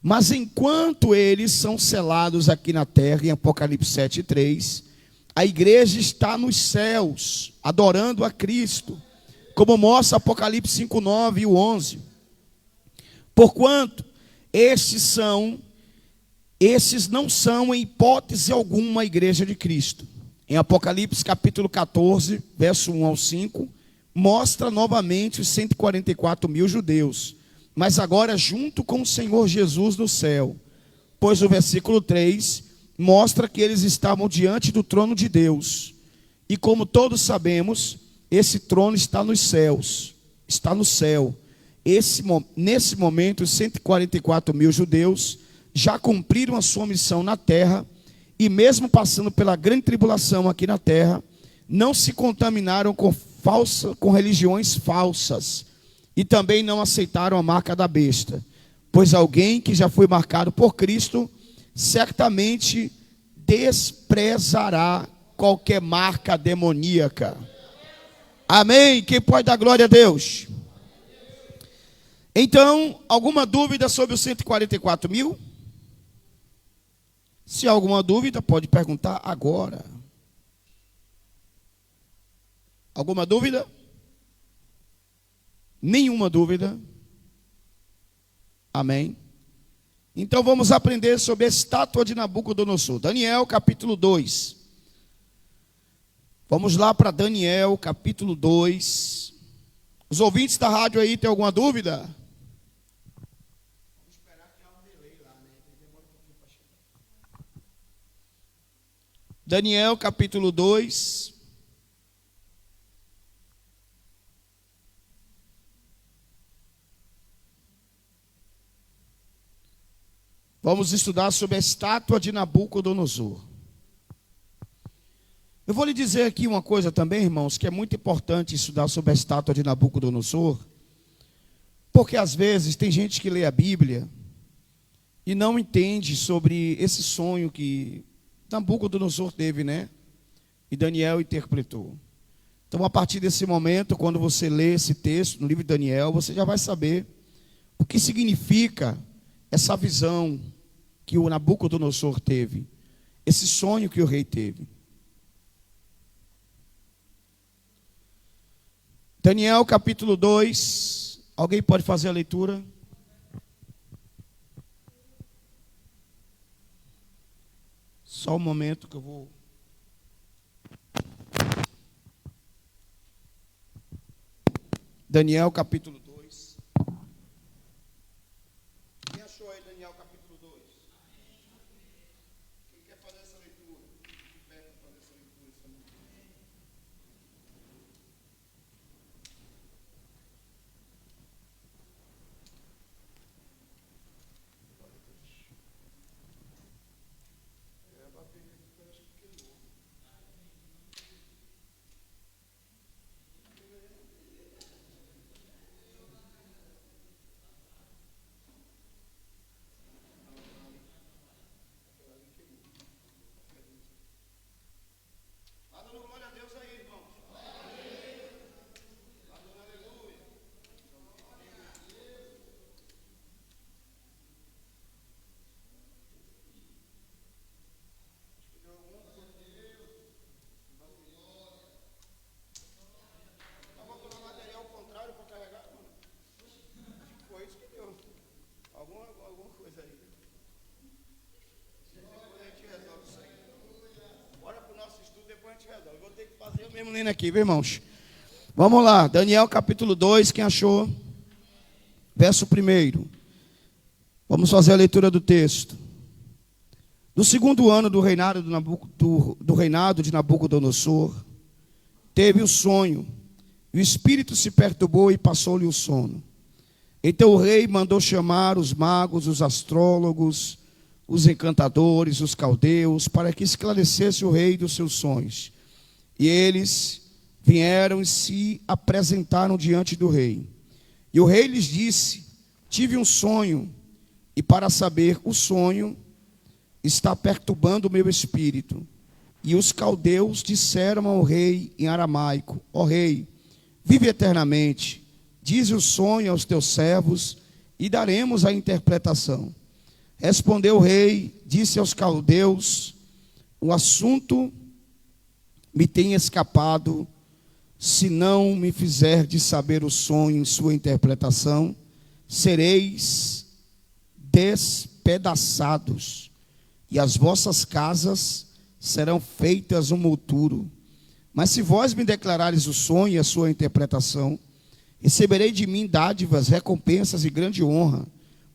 S1: Mas enquanto eles são selados aqui na terra, em Apocalipse 7, 3, a igreja está nos céus, adorando a Cristo, como mostra Apocalipse 5, 9 e 11. Porquanto esses não são em hipótese alguma a igreja de Cristo. Em Apocalipse capítulo 14, verso 1 ao 5, mostra novamente os 144 mil judeus, mas agora junto com o Senhor Jesus no céu. Pois o versículo 3 mostra que eles estavam diante do trono de Deus. E como todos sabemos, esse trono está nos céus, está no céu. Nesse momento, os 144 mil judeus já cumpriram a sua missão na terra, e mesmo passando pela grande tribulação aqui na terra, não se contaminaram com religiões falsas, e também não aceitaram a marca da besta. Pois alguém que já foi marcado por Cristo, certamente desprezará qualquer marca demoníaca. Amém? Quem pode dar glória a Deus? Então, alguma dúvida sobre os 144 mil? Se há alguma dúvida, pode perguntar agora. Alguma dúvida? Nenhuma dúvida? Amém? Então vamos aprender sobre a estátua de Nabucodonosor. Daniel capítulo 2. Vamos lá para Daniel capítulo 2. Os ouvintes da rádio aí, tem alguma dúvida? Daniel capítulo 2. Vamos estudar sobre a estátua de Nabucodonosor. Eu vou lhe dizer aqui uma coisa também, irmãos, que é muito importante estudar sobre a estátua de Nabucodonosor, porque às vezes tem gente que lê a Bíblia e não entende sobre esse sonho que Nabucodonosor teve, né? E Daniel interpretou. Então, a partir desse momento, quando você lê esse texto no livro de Daniel, você já vai saber o que significa essa visão que o Nabucodonosor teve, esse sonho que o rei teve. Daniel capítulo 2, alguém pode fazer a leitura? Só um momento que eu vou... Daniel capítulo 2. Quem achou aí Daniel capítulo 2? Quem quer fazer essa leitura? Pede para fazer essa leitura. Alguma coisa aí. Depois a gente resolve isso aí. Bora para o nosso estudo, depois a gente resolve. Eu vou ter que fazer eu mesmo lendo aqui, viu, irmãos? Vamos lá, Daniel capítulo 2, quem achou? Verso 1. Vamos fazer a leitura do texto. No segundo ano do reinado de Nabucodonosor, teve o sonho, e o espírito se perturbou e passou-lhe o sono. Então o rei mandou chamar os magos, os astrólogos, os encantadores, os caldeus, para que esclarecesse o rei dos seus sonhos. E eles vieram e se apresentaram diante do rei. E o rei lhes disse: tive um sonho, e para saber o sonho, está perturbando o meu espírito. E os caldeus disseram ao rei em aramaico: ó rei, vive eternamente. Dize o sonho aos teus servos, e daremos a interpretação. Respondeu o rei, disse aos caldeus: o assunto me tem escapado. Se não me fizerdes saber o sonho em sua interpretação, sereis despedaçados, e as vossas casas serão feitas um monturo. Mas se vós me declarares o sonho e a sua interpretação, receberei de mim dádivas, recompensas e grande honra.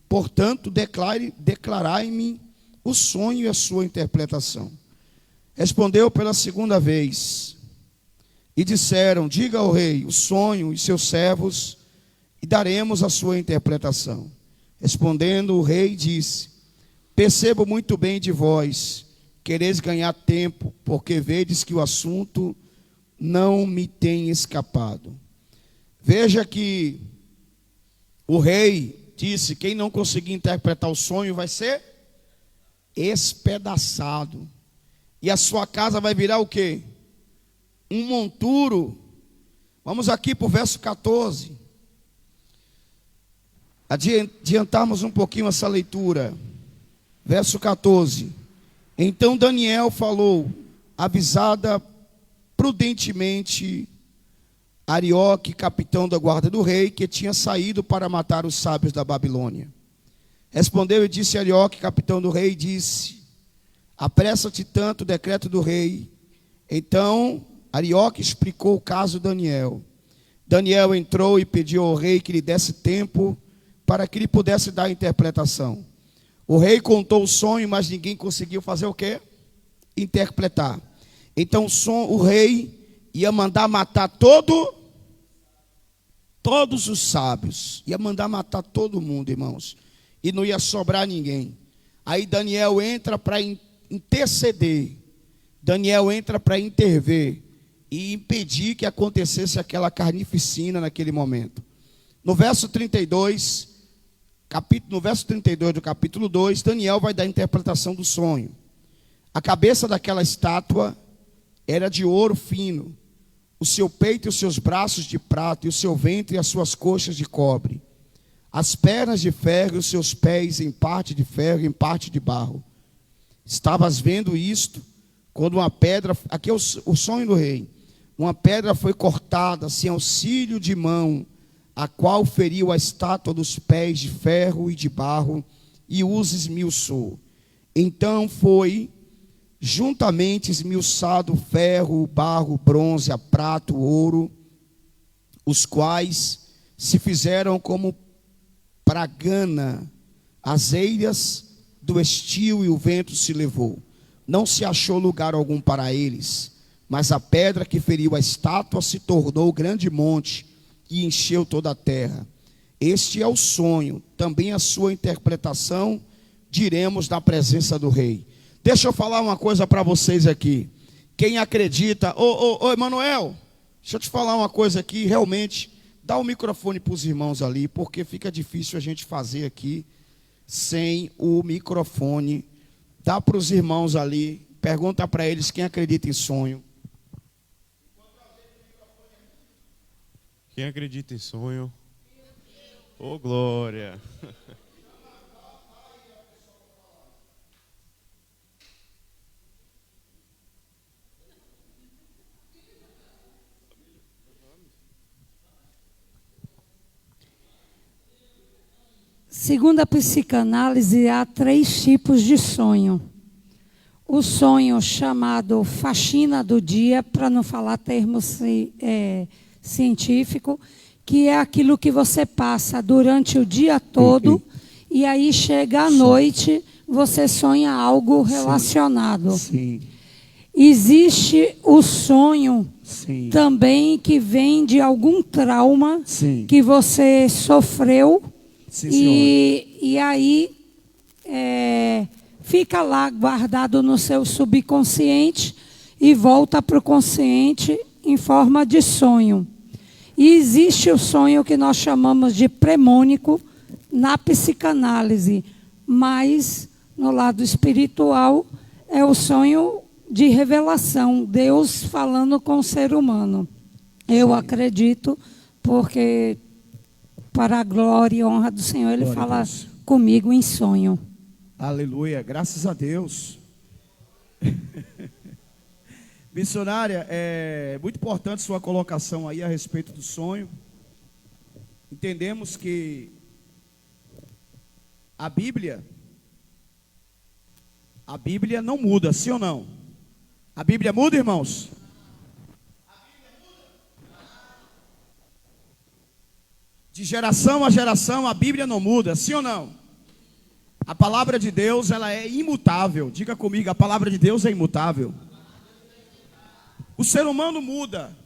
S1: Portanto, declarai-me o sonho e a sua interpretação. Respondeu pela segunda vez, e disseram: diga ao rei o sonho e seus servos, e daremos a sua interpretação. Respondendo o rei, disse: percebo muito bem de vós, quereis ganhar tempo, porque vedes que o assunto não me tem escapado. Veja que o rei disse: quem não conseguir interpretar o sonho vai ser espedaçado. E a sua casa vai virar o quê? Um monturo. Vamos aqui para o verso 14. Adiantarmos um pouquinho essa leitura. Verso 14. Então Daniel falou, avisada prudentemente Arioque, capitão da guarda do rei, que tinha saído para matar os sábios da Babilônia. Respondeu e disse Arioque, capitão do rei, disse: apressa-te tanto o decreto do rei. Então Arioque explicou o caso de Daniel. Daniel entrou e pediu ao rei que lhe desse tempo para que lhe pudesse dar a interpretação. O rei contou o sonho, mas ninguém conseguiu fazer o quê? interpretar. Então o rei ia mandar matar todos os sábios. Ia mandar matar todo mundo, irmãos. E não ia sobrar ninguém. Aí Daniel entra para interceder. Daniel entra para intervir e impedir que acontecesse aquela carnificina naquele momento. No verso 32, no verso 32 do capítulo 2, Daniel vai dar a interpretação do sonho. A cabeça daquela estátua era de ouro fino, o seu peito e os seus braços de prata, e o seu ventre e as suas coxas de cobre, as pernas de ferro e os seus pés em parte de ferro e em parte de barro. Estavas vendo isto, quando uma pedra, aqui é o sonho do rei, uma pedra foi cortada sem auxílio de mão, a qual feriu a estátua dos pés de ferro e de barro, e os esmiuçou. Então foi juntamente esmiuçado o ferro, o barro, o bronze, a prata, o ouro, os quais se fizeram como pragana, as eiras do estio, e o vento se levou. Não se achou lugar algum para eles, mas a pedra que feriu a estátua se tornou grande monte e encheu toda a terra. Este é o sonho, também a sua interpretação diremos na presença do rei. Deixa eu falar uma coisa para vocês aqui. Quem acredita, ô Emanuel, deixa eu te falar uma coisa aqui, realmente, dá o microfone para os irmãos ali, porque fica difícil a gente fazer aqui sem o microfone. Dá para os irmãos ali, pergunta para eles quem acredita em sonho.
S6: Quem acredita em sonho? Ô, glória!
S4: Segundo a psicanálise, há 3 tipos de sonho. O sonho chamado faxina do dia, para não falar termo científico, que é aquilo que você passa durante o dia todo, e aí chega à noite, você sonha algo relacionado.
S1: Sim.
S4: Existe o sonho
S1: Sim.
S4: também que vem de algum trauma
S1: Sim.
S4: que você sofreu.
S1: Sim,
S4: E aí fica lá guardado no seu subconsciente e volta para o consciente em forma de sonho. E existe o sonho que nós chamamos de premônico na psicanálise, mas no lado espiritual é o sonho de revelação, Deus falando com o ser humano. Eu acredito, porque para a glória e honra do Senhor, Ele fala comigo em sonho.
S1: Aleluia, graças a Deus. Missionária, é muito importante sua colocação aí a respeito do sonho. Entendemos que a Bíblia não muda, sim ou não? A Bíblia muda, irmãos? De geração a geração, a Bíblia não muda, sim ou não? A palavra de Deus, ela é imutável. Diga comigo, a palavra de Deus é imutável. O ser humano muda.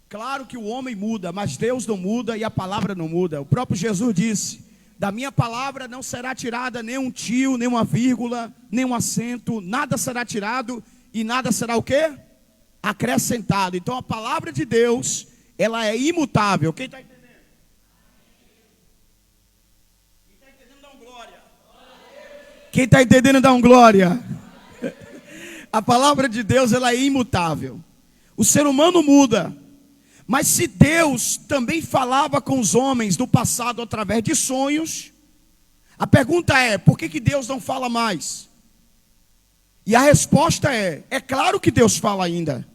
S1: Claro que o homem muda, mas Deus não muda e a palavra não muda. O próprio Jesus disse: da minha palavra não será tirada nem um tio, nem uma vírgula, nem um acento. Nada será tirado e nada será o quê? Acrescentado. Então a palavra de Deus, ela é imutável. Quem está entendendo? Quem está entendendo, dá um glória. A palavra de Deus, ela é imutável. O ser humano muda. Mas se Deus também falava com os homens do passado através de sonhos, a pergunta é, por que Deus não fala mais? E a resposta é claro que Deus fala ainda.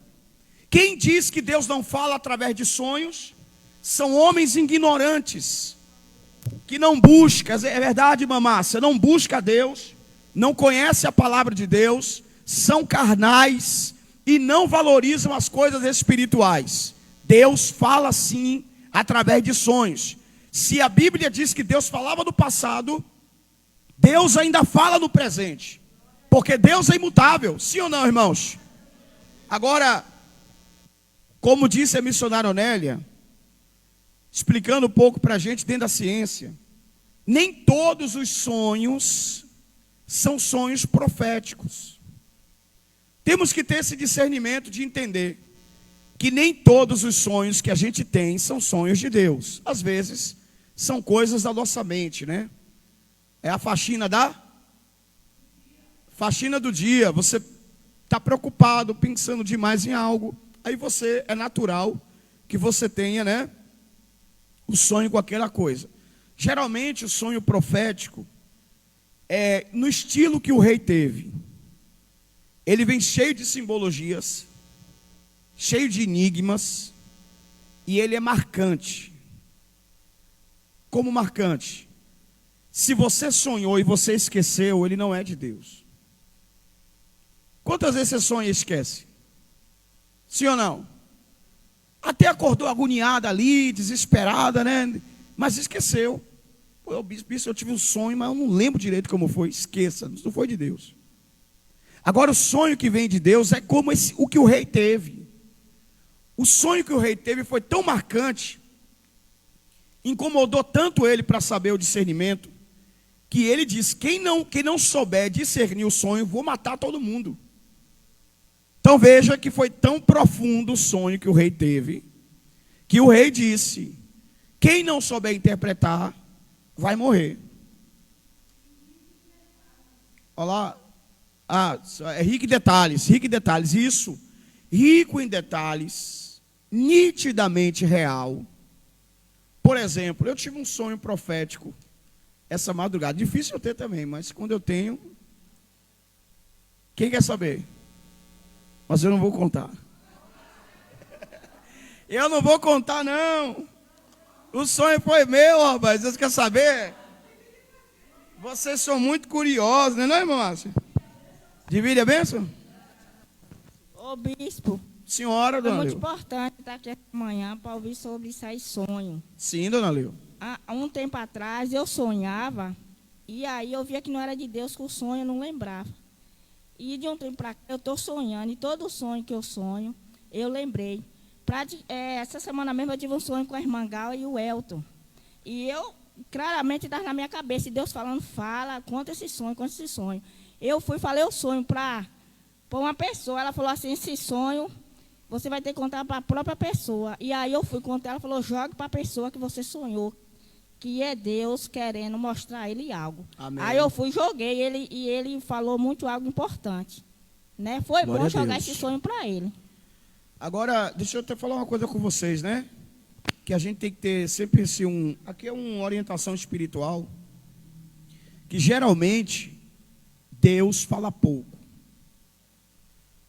S1: Quem diz que Deus não fala através de sonhos, são homens ignorantes, que não busca, é verdade, mamácia, não busca Deus, não conhece a palavra de Deus, são carnais e não valorizam as coisas espirituais. Deus fala sim através de sonhos. Se a Bíblia diz que Deus falava no passado, Deus ainda fala no presente. Porque Deus é imutável, sim ou não, irmãos? Agora, como disse a missionária Onélia, explicando um pouco para a gente dentro da ciência, nem todos os sonhos são sonhos proféticos. Temos que ter esse discernimento de entender que nem todos os sonhos que a gente tem são sonhos de Deus. Às vezes, são coisas da nossa mente, né? É a faxina do dia. Você está preocupado, pensando demais em algo. Aí é natural que você tenha, né, o sonho com aquela coisa. Geralmente o sonho profético é no estilo que o rei teve. Ele vem cheio de simbologias, cheio de enigmas, e ele é marcante. Como marcante? Se você sonhou e você esqueceu, ele não é de Deus. Quantas vezes você sonha e esquece? Sim ou não? Até acordou agoniada ali, desesperada, né? Mas esqueceu. Pô, bispo, eu tive um sonho, mas eu não lembro direito como foi. Esqueça, não foi de Deus. Agora o sonho que vem de Deus é como o que o rei teve. O sonho que o rei teve foi tão marcante, incomodou tanto ele para saber o discernimento, que ele disse: quem não souber discernir o sonho, vou matar todo mundo. Então veja que foi tão profundo o sonho que o rei teve, que o rei disse: quem não souber interpretar, vai morrer. Olha lá. É rico em detalhes. Isso, rico em detalhes, nitidamente real. Por exemplo, eu tive um sonho profético essa madrugada. Difícil eu ter também, mas quando eu tenho, quem quer saber? Mas eu não vou contar. Eu não vou contar, não. O sonho foi meu, rapaz. Vocês querem saber? Vocês são muito curiosos, não é, irmã Márcia? Divide a bênção?
S7: Ô bispo,
S1: Senhora, dona
S7: é muito
S1: Leu.
S7: importante estar aqui amanhã para ouvir sobre isso aí, sonho.
S1: Sim, dona Leu.
S7: Há um tempo atrás eu sonhava, e aí eu via que não era de Deus, que o sonho eu não lembrava. E de um tempo para cá eu estou sonhando, e todo sonho que eu sonho, eu lembrei. Essa semana mesmo eu tive um sonho com a irmã Gal e o Elton. E eu, claramente, estava na minha cabeça, e Deus falando: fala, conta esse sonho. Eu falei o sonho para uma pessoa. Ela falou assim: esse sonho você vai ter que contar para a própria pessoa. E aí eu fui contar, ela falou: jogue para a pessoa que você sonhou, que é Deus querendo mostrar a ele algo. Amém. Aí eu joguei ele, e ele falou algo importante, né? Foi Glória bom jogar esse sonho para ele.
S1: Agora, deixa eu até falar uma coisa com vocês, né? Que a gente tem que ter sempre aqui é uma orientação espiritual, que geralmente Deus fala pouco.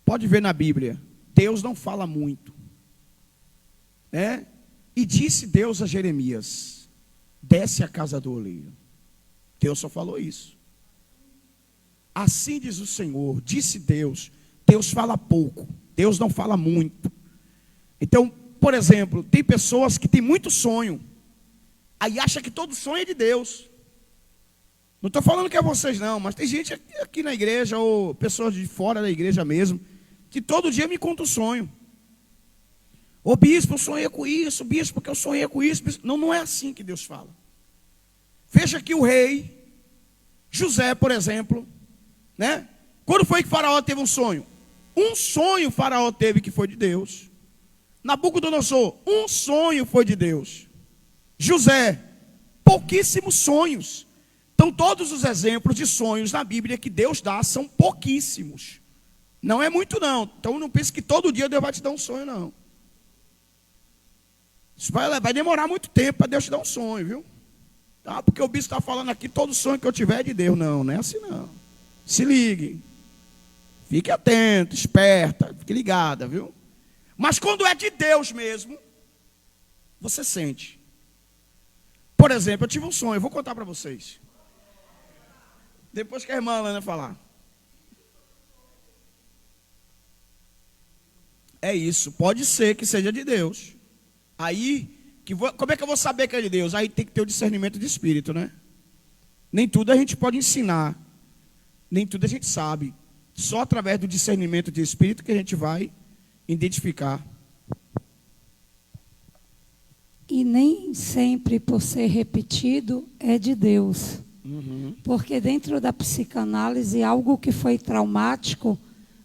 S1: Pode ver na Bíblia, Deus não fala muito, né? E disse Deus a Jeremias: desce a casa do oleiro. Deus só falou isso. Assim diz o Senhor, disse Deus. Deus fala pouco, Deus não fala muito. Então, por exemplo, tem pessoas que têm muito sonho, aí acha que todo sonho é de Deus. Não estou falando que é vocês não, mas tem gente aqui na igreja, ou pessoas de fora da igreja mesmo, que todo dia me conta um sonho. Ô bispo, eu sonhei com isso, bispo, porque eu sonhei com isso. Bispo. Não é assim que Deus fala. Veja que o rei, José, por exemplo, né? Quando foi que Faraó teve um sonho? Um sonho Faraó teve que foi de Deus. Nabucodonosor, um sonho foi de Deus. José, pouquíssimos sonhos. Então todos os exemplos de sonhos na Bíblia que Deus dá são pouquíssimos. Não é muito não. Então não pense que todo dia Deus vai te dar um sonho, não. Isso vai demorar muito tempo para Deus te dar um sonho, viu? Tá? Porque o bispo está falando aqui, todo sonho que eu tiver é de Deus. Não, não é assim não. Se ligue. Fique atento, esperta, fique ligada, viu? Mas quando é de Deus mesmo, você sente. Por exemplo, eu tive um sonho, eu vou contar para vocês. Depois que a irmã Alana falar. É isso, pode ser que seja de Deus. Aí, como é que eu vou saber que é de Deus? Aí tem que ter o discernimento de espírito, né? Nem tudo a gente pode ensinar. Nem tudo a gente sabe. Só através do discernimento de espírito que a gente vai identificar.
S4: E nem sempre, por ser repetido, é de Deus. Porque dentro da psicanálise, algo que foi traumático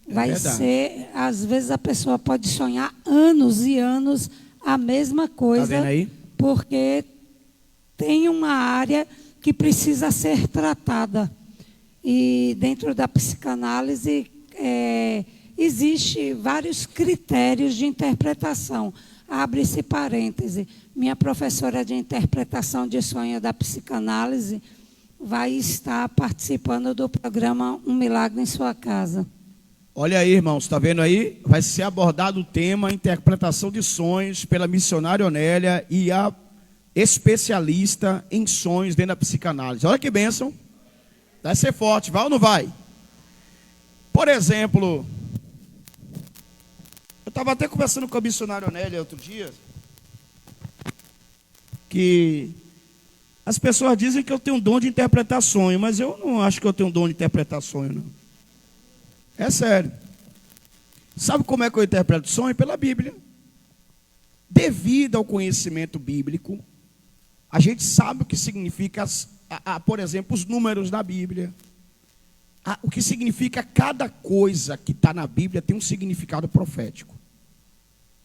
S4: vai
S1: verdade.
S4: ser, às vezes a pessoa pode sonhar anos e anos a mesma coisa,
S1: Tá vendo aí?
S4: porque tem uma área que precisa ser tratada. E dentro da psicanálise existe vários critérios de interpretação. Abre-se parêntese. Minha professora de interpretação de sonho da psicanálise vai estar participando do programa Um Milagre em Sua Casa.
S1: Olha aí, irmãos, está vendo aí? Vai ser abordado o tema interpretação de sonhos pela missionária Onélia e a especialista em sonhos dentro da psicanálise. Olha que bênção. Vai ser forte, vai ou não vai? Por exemplo, eu estava até conversando com a missionária Onélia outro dia, que as pessoas dizem que eu tenho um dom de interpretar sonho, mas eu não acho que eu tenho um dom de interpretar sonho, não. É sério. Sabe como é que eu interpreto sonho? Pela Bíblia. Devido ao conhecimento bíblico, a gente sabe o que significa, por exemplo, os números da Bíblia. O que significa cada coisa que está na Bíblia tem um significado profético.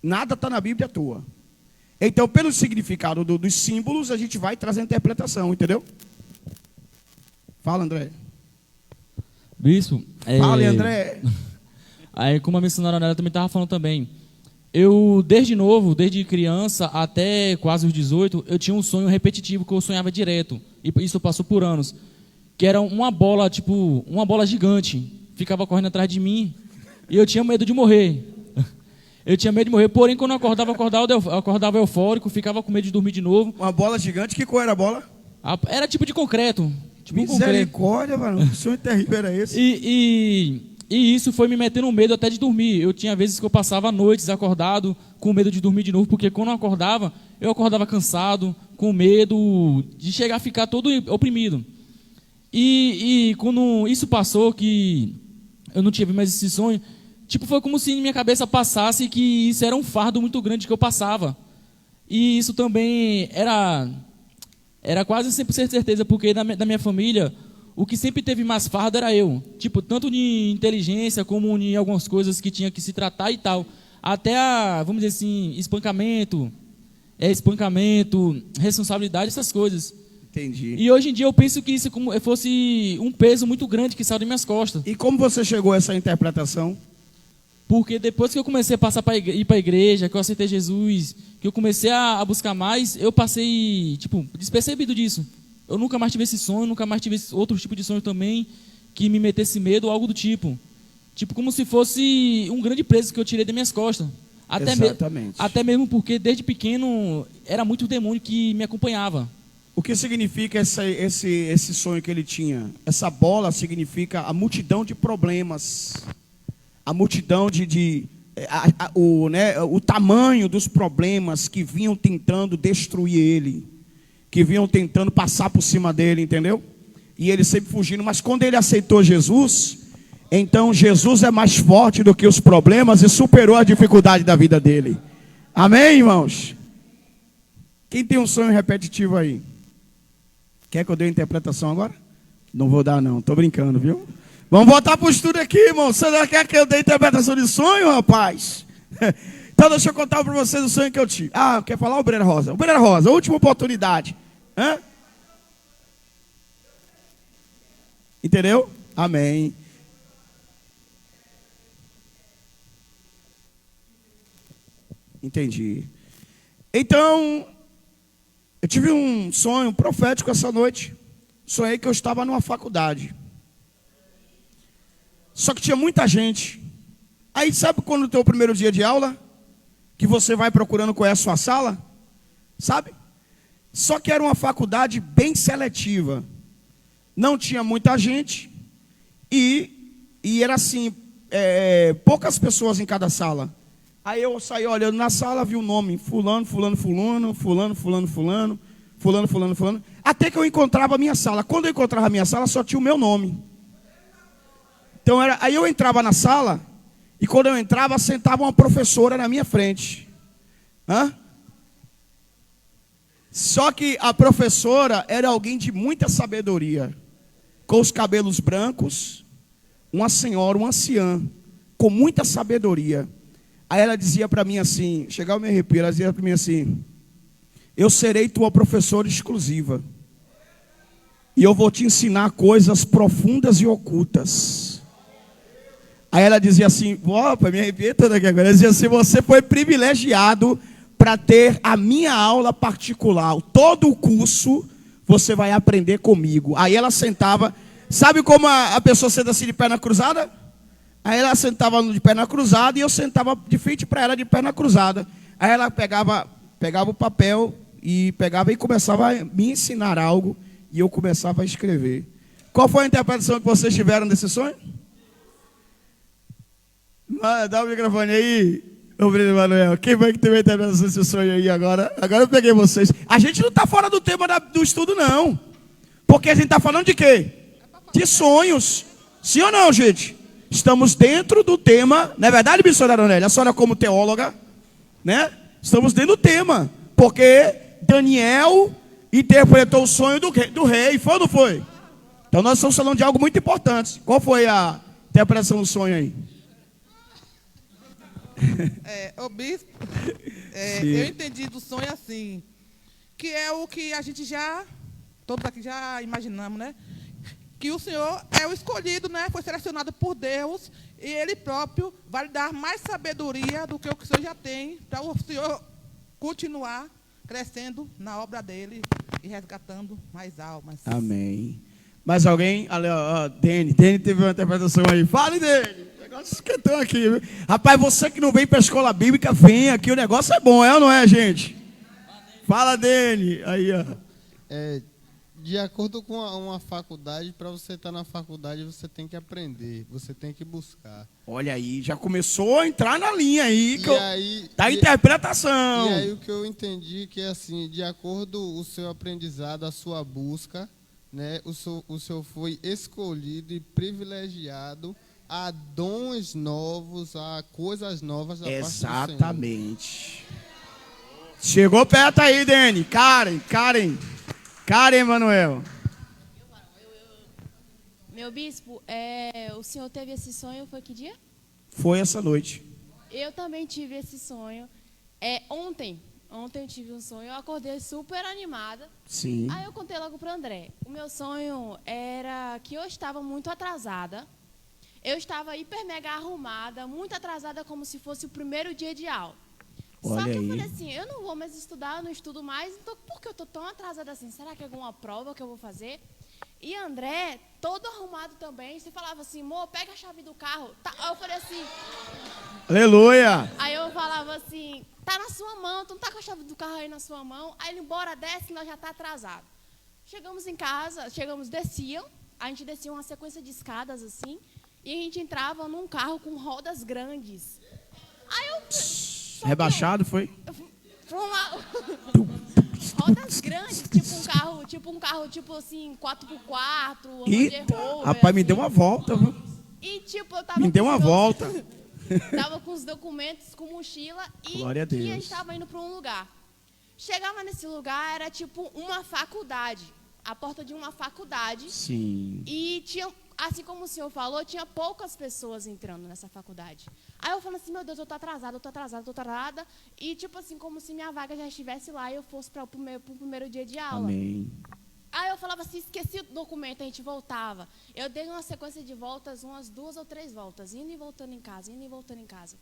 S1: Nada está na Bíblia à toa. Então, pelo significado dos símbolos, a gente vai trazer a interpretação, entendeu? Fala, André.
S2: Bispo,
S1: Fala, André.
S2: Aí, como a missionária Onélia também estava falando também, eu, desde criança até quase os 18, eu tinha um sonho repetitivo que eu sonhava direto. E isso passou por anos. Que era uma bola, tipo, uma bola gigante. Ficava correndo atrás de mim. E eu tinha medo de morrer. Eu tinha medo de morrer. Porém, quando eu acordava eufórico, ficava com medo de dormir de novo.
S1: Uma bola gigante, que cor era a bola?
S2: Era tipo de concreto. Tipo
S1: Misericórdia, mano. Que sonho terrível era esse?
S2: E isso foi me metendo medo até de dormir. Eu tinha vezes que eu passava noites acordado, com medo de dormir de novo, porque quando eu acordava cansado, com medo de chegar a ficar todo oprimido. E quando isso passou, que eu não tive mais esse sonho, tipo, foi como se em minha cabeça passasse que isso era um fardo muito grande que eu passava. E isso também era quase 100% certeza, porque da minha família, o que sempre teve mais fardo era eu. Tipo, tanto de inteligência, como em algumas coisas que tinha que se tratar e tal. Até vamos dizer assim, espancamento, responsabilidade, essas coisas.
S1: Entendi.
S2: E hoje em dia eu penso que isso fosse um peso muito grande que saiu das minhas costas.
S1: E como você chegou a essa interpretação?
S2: Porque depois que eu comecei a passar para ir para a igreja, que eu aceitei Jesus, que eu comecei a buscar mais, eu passei, tipo, despercebido disso. Eu nunca mais tive esse sonho, nunca mais tive outro tipo de sonho também que me metesse medo ou algo do tipo. Tipo, como se fosse um grande peso que eu tirei das minhas costas.
S1: Exatamente.
S2: Até mesmo porque desde pequeno era muito o demônio que me acompanhava.
S1: O que significa esse sonho que ele tinha? Essa bola significa a multidão de problemas. A multidão o tamanho dos problemas que vinham tentando destruir ele, que vinham tentando passar por cima dele, entendeu? E ele sempre fugindo, mas quando ele aceitou Jesus, então Jesus é mais forte do que os problemas e superou a dificuldade da vida dele. Amém, irmãos? Quem tem um sonho repetitivo aí? Quer que eu dê a interpretação agora? Não vou dar não, tô brincando, viu? Vamos voltar para o estudo aqui, irmão. Você não quer que eu dê a interpretação de sonho, rapaz? Então deixa eu contar para vocês o sonho que eu tive. Quer falar, Obreira Rosa? Obreira Rosa, última oportunidade. Hã? Entendeu? Amém. Entendi. Então, eu tive um sonho profético essa noite. Sonhei que eu estava numa faculdade. Só que tinha muita gente. Aí sabe quando no teu primeiro dia de aula, que você vai procurando qual é a sua sala? Sabe? Só que era uma faculdade bem seletiva. Não tinha muita gente. E era assim, poucas pessoas em cada sala. Aí eu saí olhando na sala, vi o nome, fulano, fulano, fulano, fulano, fulano, fulano, fulano, fulano, fulano. Até que eu encontrava a minha sala. Quando eu encontrava a minha sala, só tinha o meu nome. Então, aí eu entrava na sala, e quando eu entrava, sentava uma professora na minha frente. Hã? Só que a professora era alguém de muita sabedoria, com os cabelos brancos, uma senhora, uma anciã, com muita sabedoria. Aí ela dizia para mim assim, chegava a me arrepiar, ela dizia para mim assim: eu serei tua professora exclusiva, e eu vou te ensinar coisas profundas e ocultas. Aí ela dizia assim, opa, me arrepiei toda aqui agora. Ela dizia assim: você foi privilegiado para ter a minha aula particular. Todo o curso você vai aprender comigo. Aí ela sentava, sabe como a pessoa senta assim de perna cruzada? Aí ela sentava de perna cruzada e eu sentava de frente para ela de perna cruzada. Aí ela pegava o papel e começava a me ensinar algo e eu começava a escrever. Qual foi a interpretação que vocês tiveram desse sonho? Dá o microfone aí, Breno Manuel. Quem foi que teve a interpretação desse sonho aí agora? Agora eu peguei vocês. A gente não está fora do tema do estudo, não. Porque a gente está falando de quê? De sonhos. Sim ou não, gente? Estamos dentro do tema. Não é verdade, missionária Anélia? A senhora como teóloga, né? Estamos dentro do tema. Porque Daniel interpretou o sonho do rei. Foi ou não foi? Então nós estamos falando de algo muito importante. Qual foi a interpretação do sonho aí?
S5: O bispo, eu entendi do sonho assim, que é o que a gente todos aqui já imaginamos, né? Que o Senhor é o escolhido, né? Foi selecionado por Deus e Ele próprio vai lhe dar mais sabedoria do que o que o Senhor já tem, para o Senhor continuar crescendo na obra dEle e resgatando mais almas.
S1: Amém. Mais alguém? Dene teve uma interpretação aí. Fale, Dene. O negócio esquentou aqui. Viu? Rapaz, você que não vem para a escola bíblica, vem aqui. O negócio é bom, é ou não é, gente? Fala, Dene. Aí, ó.
S8: De acordo com uma faculdade, para você estar na faculdade, você tem que aprender, você tem que buscar.
S1: Olha aí, já começou a entrar na linha aí. Da interpretação.
S8: E aí o que eu entendi que é assim, de acordo com o seu aprendizado, a sua busca, né, o senhor foi escolhido e privilegiado a dons novos, a coisas novas da parte do Senhor.
S1: Exatamente. Chegou perto aí, Dene. Karen, Manuel.
S9: Meu bispo, o senhor teve esse sonho, foi que dia?
S1: Foi essa noite.
S9: Eu também tive esse sonho. Ontem eu tive um sonho, eu acordei super animada.
S1: Sim.
S9: Aí eu contei logo para o André. O meu sonho era que eu estava muito atrasada. Eu estava hiper mega arrumada, muito atrasada, como se fosse o primeiro dia de aula.
S1: Olha
S9: Só que
S1: aí.
S9: eu falei assim, eu não vou mais estudar, eu não estudo mais, então por que eu estou tão atrasada assim? Será que é alguma prova que eu vou fazer? E André, todo arrumado também, você falava assim, amor, pega a chave do carro. Tá. Aí eu falei assim...
S1: Aleluia!
S9: Aí eu falava assim, tá na sua mão, tu não tá com a chave do carro aí na sua mão? Aí ele, embora, desce, nós já tá atrasado. Chegamos em casa, a gente descia uma sequência de escadas assim, e a gente entrava num carro com rodas grandes. Aí eu...
S1: Rebaixado foi?
S9: Rodas grandes, tipo um carro, tipo assim, 4x4,
S1: Eita,
S9: Land Rover,
S1: rapaz, me
S9: assim.
S1: deu uma volta, viu?
S9: E tipo, eu tava
S1: Me deu uma volta.
S9: Tava com os documentos, com mochila e
S1: Glória a Deus.
S9: a gente estava indo para um lugar. Chegava nesse lugar, era tipo uma faculdade, a porta de uma faculdade.
S1: Sim.
S9: E tinha, assim como o senhor falou, tinha poucas pessoas entrando nessa faculdade. Aí eu falei assim, meu Deus, eu tô atrasada. E tipo assim, como se minha vaga já estivesse lá e eu fosse para o primeiro dia de aula.
S1: Amém.
S9: Aí eu falava assim, esqueci o documento, a gente voltava. Eu dei uma sequência de voltas, umas 2 ou 3 voltas, indo e voltando em casa.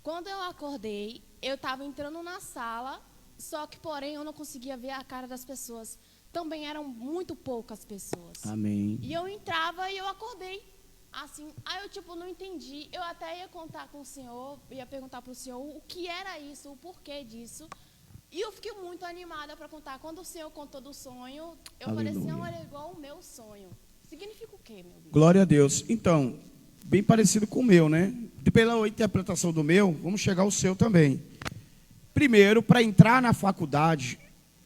S9: Quando eu acordei, eu estava entrando na sala, só que, porém, eu não conseguia ver a cara das pessoas. Também eram muito poucas pessoas.
S1: Amém.
S9: E eu entrava e eu acordei. Assim, aí eu, tipo, não entendi. Eu até ia contar com o senhor, ia perguntar para o senhor o que era isso, o porquê disso. E eu fiquei muito animada para contar. Quando o senhor contou do sonho, eu falei assim, olha, é igual o meu sonho. Significa o quê, meu Deus?
S1: Glória a Deus. Então, bem parecido com o meu, né? Pela interpretação do meu, vamos chegar ao seu também. Primeiro, para entrar na faculdade,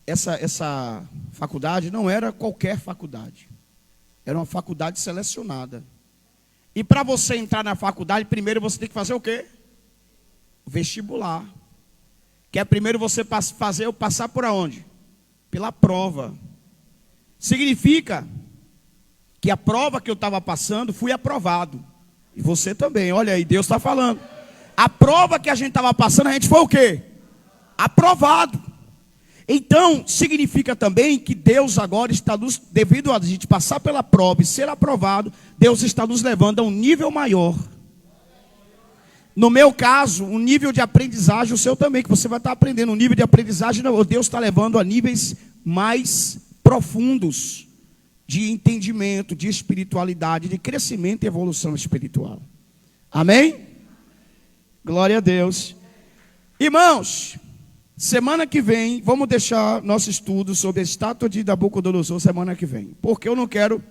S1: essa faculdade não era qualquer faculdade. Era uma faculdade selecionada. E para você entrar na faculdade, primeiro você tem que fazer o quê? Vestibular. Que é primeiro você passar por aonde? Pela prova. Significa que a prova que eu estava passando, fui aprovado. E você também, olha aí, Deus está falando. A prova que a gente estava passando, a gente foi o quê? Aprovado. Então, significa também que Deus agora está devido a gente passar pela prova e ser aprovado, Deus está nos levando a um nível maior. No meu caso, um nível de aprendizagem, o seu também, que você vai estar aprendendo. Um nível de aprendizagem, Deus está levando a níveis mais profundos de entendimento, de espiritualidade, de crescimento e evolução espiritual. Amém? Glória a Deus. Irmãos, semana que vem, vamos deixar nosso estudo sobre a estátua de Nabucodonosor semana que vem. Porque eu não quero...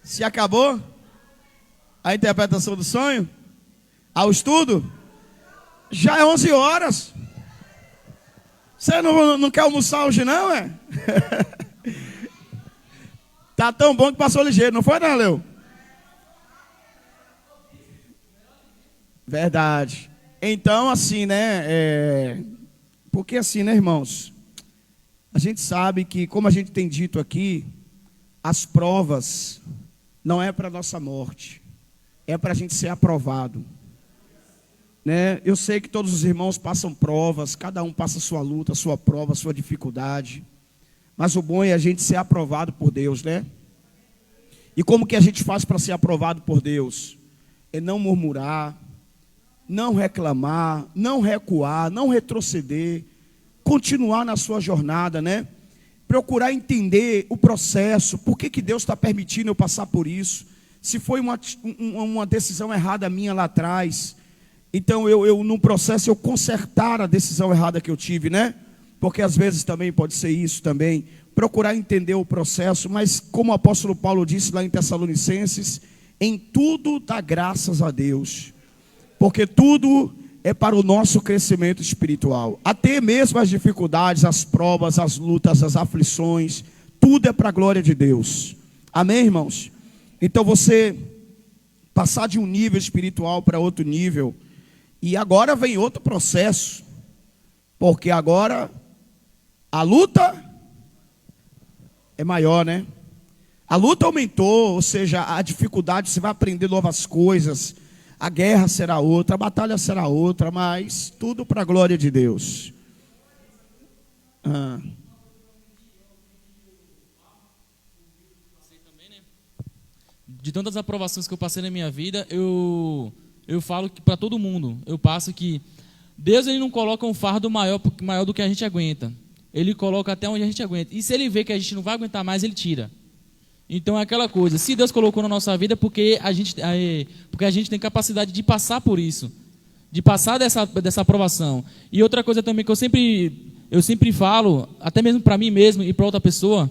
S1: Se acabou a interpretação do sonho? Ao estudo? Já é 11 horas. Você não quer almoçar hoje não, é? Tá tão bom que passou ligeiro, não foi, não, Leo? Verdade. Então, assim, né? Porque assim, né, irmãos? A gente sabe que, como a gente tem dito aqui, as provas não é para a nossa morte, é para a gente ser aprovado. Né? Eu sei que todos os irmãos passam provas, cada um passa a sua luta, a sua prova, a sua dificuldade. Mas o bom é a gente ser aprovado por Deus, né? E como que a gente faz para ser aprovado por Deus? É não murmurar, não reclamar, não recuar, não retroceder, continuar na sua jornada, né? Procurar entender o processo, por que Deus está permitindo eu passar por isso. Se foi uma decisão errada minha lá atrás, então eu no processo eu consertar a decisão errada que eu tive, né? Porque às vezes também pode ser isso também. Procurar entender o processo, mas como o apóstolo Paulo disse lá em Tessalonicenses, em tudo dá graças a Deus. Porque tudo é para o nosso crescimento espiritual. Até mesmo as dificuldades, as provas, as lutas, as aflições, tudo é para a glória de Deus. Amém, irmãos? Então você passar de um nível espiritual para outro nível, e agora vem outro processo, porque agora a luta é maior, né? A luta aumentou, ou seja, a dificuldade, você vai aprender novas coisas. A guerra será outra, a batalha será outra, mas tudo para a glória de Deus.
S2: De tantas aprovações que eu passei na minha vida, eu falo que para todo mundo, eu passo que Deus ele não coloca um fardo maior do que a gente aguenta. Ele coloca até onde a gente aguenta. E se ele vê que a gente não vai aguentar mais, ele tira. Então é aquela coisa, se Deus colocou na nossa vida, porque a gente tem capacidade de passar por isso, de passar dessa aprovação. E outra coisa também que eu sempre falo, até mesmo para mim mesmo e para outra pessoa,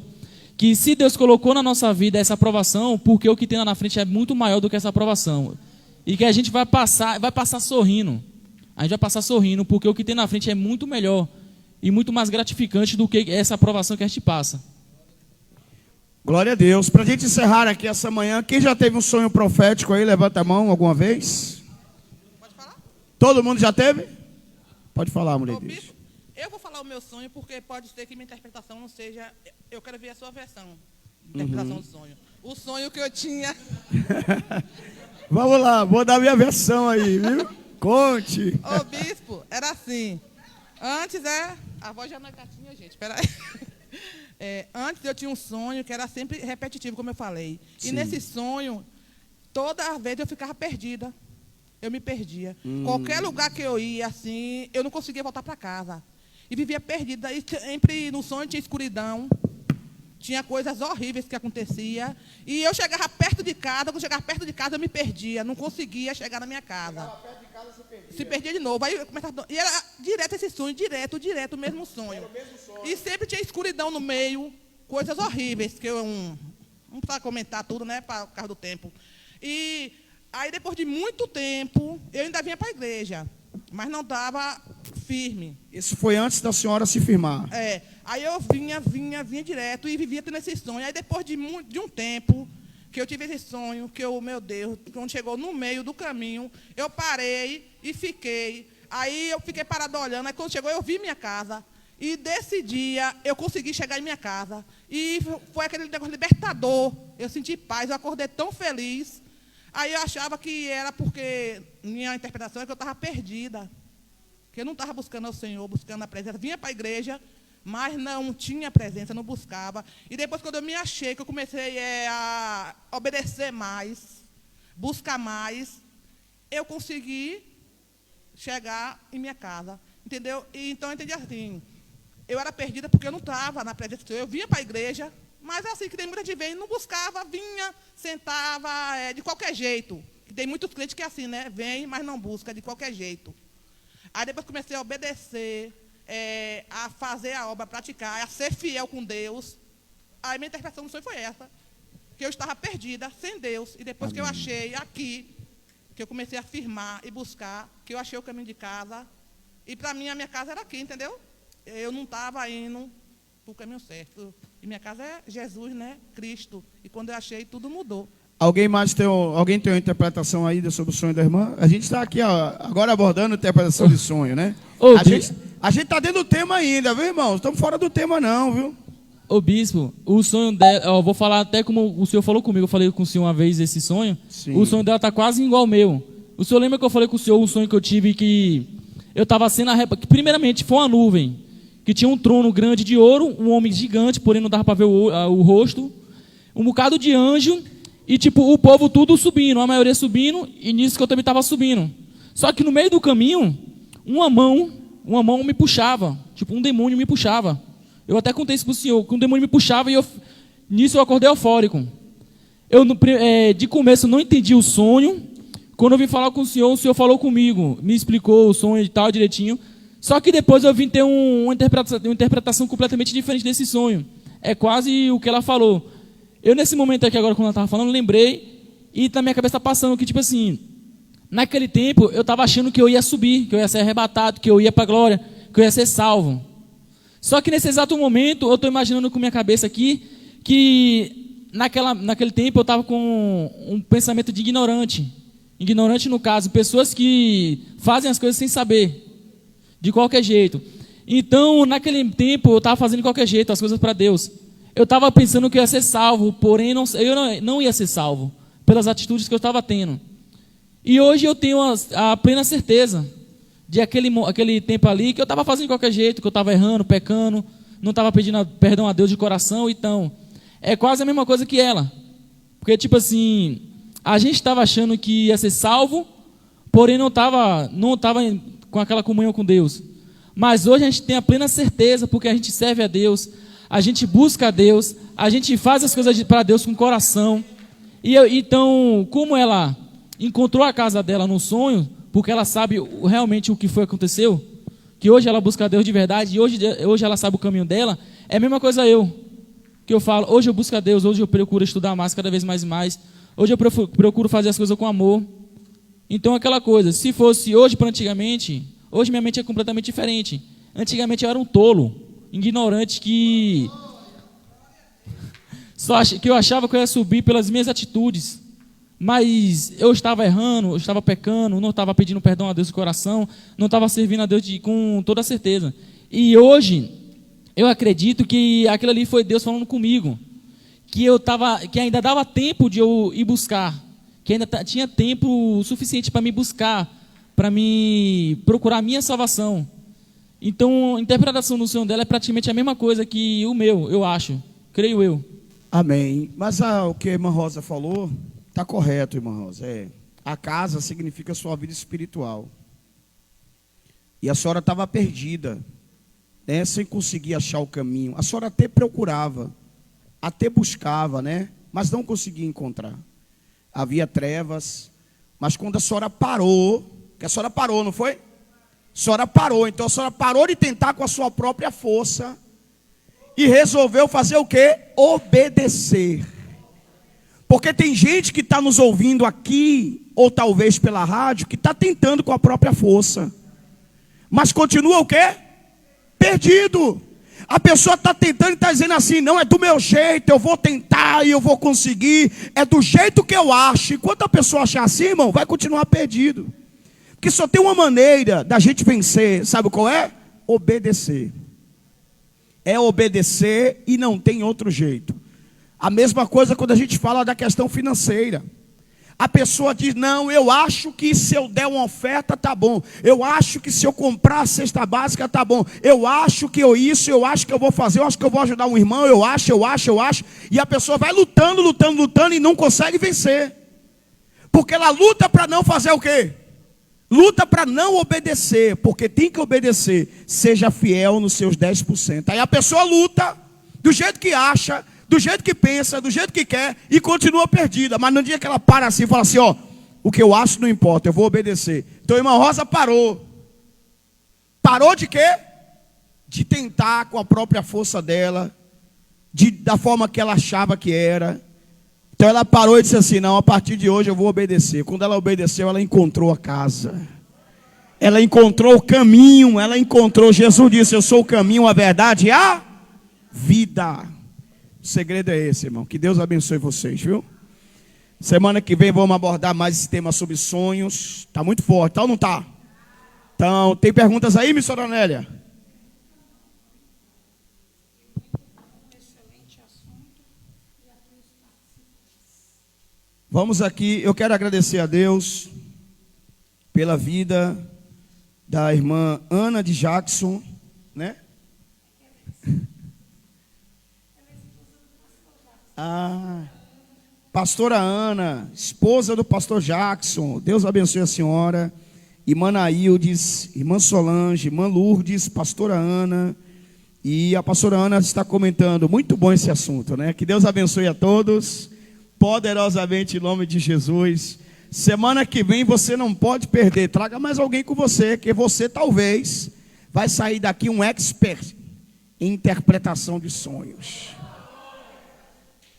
S2: que se Deus colocou na nossa vida essa aprovação, porque o que tem lá na frente é muito maior do que essa aprovação. E que a gente vai passar sorrindo. A gente vai passar sorrindo, porque o que tem na frente é muito melhor e muito mais gratificante do que essa aprovação que a gente passa.
S1: Glória a Deus. Para a gente encerrar aqui essa manhã, quem já teve um sonho profético aí, levanta a mão alguma vez?
S5: Pode falar?
S1: Todo mundo já teve? Pode falar, mulher de Deus.
S5: Eu vou falar o meu sonho, porque pode ser que minha interpretação não seja... Eu quero ver a sua versão de interpretação do sonho. O sonho que eu tinha...
S1: Vamos lá, vou dar minha versão aí, viu? Conte.
S5: Ô, bispo, era assim. Antes a voz já não é gatinha, gente, espera aí. Antes eu tinha um sonho que era sempre repetitivo, como eu falei. Sim. E nesse sonho, toda vez eu ficava perdida. Eu me perdia. Qualquer lugar que eu ia, assim, eu não conseguia voltar para casa. E vivia perdida. E sempre no sonho tinha escuridão. Tinha coisas horríveis que aconteciam. E eu chegava perto de casa, quando eu chegava perto de casa eu me perdia. Não conseguia chegar na minha casa. Perto de casa se perdia de novo. Aí eu começava, e era direto esse sonho, direto, o mesmo sonho. Era o mesmo sonho. E sempre tinha escuridão no meio, coisas horríveis, que eu não precisava comentar tudo, né, por causa do tempo. E aí depois de muito tempo, eu ainda vinha para a igreja, mas não dava firme.
S1: Isso foi antes da senhora se firmar.
S5: Aí eu vinha direto e vivia tendo esse sonho. Aí depois de um tempo que eu tive esse sonho, que eu, meu Deus, quando chegou no meio do caminho, eu parei e fiquei. Aí eu fiquei parado olhando, aí quando chegou eu vi minha casa. E desse dia eu consegui chegar em minha casa. E foi aquele negócio libertador. Eu senti paz, eu acordei tão feliz. Aí eu achava que era porque, minha interpretação é que eu estava perdida. Que eu não estava buscando ao Senhor, buscando a presença. Vinha para a igreja, mas não tinha presença, não buscava. E depois, quando eu me achei, que eu comecei a obedecer mais, buscar mais, eu consegui chegar em minha casa. Entendeu? E, então, eu entendi assim, eu era perdida porque eu não estava na presença do Senhor. Eu vinha para a igreja, mas assim, que tem muita gente vem, não buscava, vinha, sentava, de qualquer jeito. Que tem muitos crentes que é assim, né? Vem, mas não busca, de qualquer jeito. Aí depois comecei a obedecer, a fazer a obra, a praticar, a ser fiel com Deus. Aí minha interpretação do sonho foi essa, que eu estava perdida, sem Deus. E depois que eu achei aqui, que eu comecei a firmar e buscar, que eu achei o caminho de casa. E para mim, a minha casa era aqui, entendeu? Eu não estava indo para o caminho certo. E minha casa é Jesus, né? Cristo. E quando eu achei, tudo mudou.
S1: Alguém tem uma interpretação aí sobre o sonho da irmã? A gente está aqui agora abordando a interpretação de sonho, né? A gente está dentro do tema ainda, viu, irmão? Estamos fora do tema não, viu?
S2: Ô bispo, o sonho dela, eu vou falar até como o senhor falou comigo, eu falei com o senhor uma vez esse sonho. Sim. O sonho dela está quase igual ao meu. O senhor lembra que eu falei com o senhor um sonho que eu tive que eu estava sendo que primeiramente foi uma nuvem, que tinha um trono grande de ouro, um homem gigante, porém não dava para ver o rosto, um bocado de anjo, e tipo, o povo tudo subindo, a maioria subindo, e nisso que eu também estava subindo. Só que no meio do caminho, uma mão me puxava, tipo, um demônio me puxava. Eu até contei isso para o senhor, que um demônio me puxava, e nisso eu acordei eufórico. Eu, de começo, não entendi o sonho. Quando eu vim falar com o senhor falou comigo, me explicou o sonho e tal, direitinho. Só que depois eu vim ter uma interpretação completamente diferente desse sonho. É quase o que ela falou. Eu, nesse momento aqui agora, quando ela estava falando, lembrei, e na minha cabeça está passando que, tipo assim, naquele tempo eu estava achando que eu ia subir, que eu ia ser arrebatado, que eu ia para a glória, que eu ia ser salvo. Só que nesse exato momento, eu estou imaginando com minha cabeça aqui, que naquele tempo eu estava com um pensamento de ignorante. Ignorante, no caso, pessoas que fazem as coisas sem saber, de qualquer jeito. Então, naquele tempo, eu estava fazendo de qualquer jeito as coisas para Deus. Eu estava pensando que eu ia ser salvo, porém eu não ia ser salvo, pelas atitudes que eu estava tendo. E hoje eu tenho a plena certeza de aquele tempo ali, que eu estava fazendo de qualquer jeito, que eu estava errando, pecando, não estava pedindo perdão a Deus de coração. Então, é quase a mesma coisa que ela. Porque, tipo assim, a gente estava achando que ia ser salvo, porém não estava com aquela comunhão com Deus. Mas hoje a gente tem a plena certeza, porque a gente serve a Deus, a gente busca a Deus, a gente faz as coisas para Deus com o coração. Então, como ela encontrou a casa dela no sonho, porque ela sabe realmente o que foi que aconteceu, que hoje ela busca a Deus de verdade, e hoje ela sabe o caminho dela, é a mesma coisa que eu falo, hoje eu busco a Deus, hoje eu procuro estudar mais, cada vez mais e mais, hoje eu procuro fazer as coisas com amor. Então, aquela coisa, se fosse hoje para antigamente, hoje minha mente é completamente diferente. Antigamente eu era um tolo, ignorante, que eu achava que eu ia subir pelas minhas atitudes, mas eu estava errando, eu estava pecando, não estava pedindo perdão a Deus do coração, não estava servindo a Deus com toda certeza. E hoje, eu acredito que aquilo ali foi Deus falando comigo, que ainda dava tempo de eu ir buscar, que ainda tinha tempo suficiente para me buscar, para me procurar a minha salvação. Então, a interpretação do sonho dela é praticamente a mesma coisa que o meu, eu acho, creio eu.
S1: Amém. Mas o que a irmã Rosa falou está correto, irmã Rosa. A casa significa a sua vida espiritual. E a senhora estava perdida, né, sem conseguir achar o caminho. A senhora até procurava, até buscava, né, mas não conseguia encontrar. Havia trevas, mas quando a senhora parou, que a senhora parou, não foi? A senhora parou, então a senhora parou de tentar com a sua própria força e resolveu fazer o quê? Obedecer. Porque tem gente que está nos ouvindo aqui, ou talvez pela rádio, que está tentando com a própria força. mas continua o quê? Perdido. A pessoa está tentando e está dizendo assim, não é do meu jeito, eu vou tentar e eu vou conseguir, é do jeito que eu acho. Enquanto a pessoa achar assim, irmão, vai continuar perdido. Porque só tem uma maneira da gente vencer, sabe qual é? Obedecer. É obedecer e não tem outro jeito. A mesma coisa quando a gente fala da questão financeira. A pessoa diz, não, eu acho que se eu der uma oferta tá bom. Eu acho que se eu comprar a cesta básica tá bom. Eu acho que eu acho que eu vou fazer, eu acho que eu vou ajudar um irmão, eu acho. E a pessoa vai lutando e não consegue vencer. Porque ela luta para não fazer o quê? Luta para não obedecer, porque tem que obedecer. Seja fiel nos seus 10%. Aí a pessoa luta do jeito que acha, do jeito que pensa, do jeito que quer e continua perdida. Mas no dia que ela para assim e fala assim, ó, o que eu acho não importa, eu vou obedecer. Então a irmã Rosa parou. Parou de quê? De tentar com a própria força dela, da forma que ela achava que era. Então ela parou e disse assim, não, a partir de hoje eu vou obedecer. Quando ela obedeceu, ela encontrou a casa. Ela encontrou o caminho, ela encontrou. Jesus disse, eu sou o caminho, a verdade e a vida. O segredo é esse, irmão. Que Deus abençoe vocês, viu? Semana que vem vamos abordar mais esse tema sobre sonhos. Está muito forte, tá ou não está? Então, tem perguntas aí, missionária Nélia? Vamos aqui, eu quero agradecer a Deus pela vida da irmã Ana de Jackson, né? Pastora Ana, esposa do pastor Jackson, Deus abençoe a senhora. Irmã Naildes, irmã Solange, irmã Lourdes, pastora Ana. E a pastora Ana está comentando, muito bom esse assunto, né? Que Deus abençoe a todos, poderosamente em nome de Jesus. Semana que vem você não pode perder, traga mais alguém com você, que você talvez vai sair daqui um expert em interpretação de sonhos.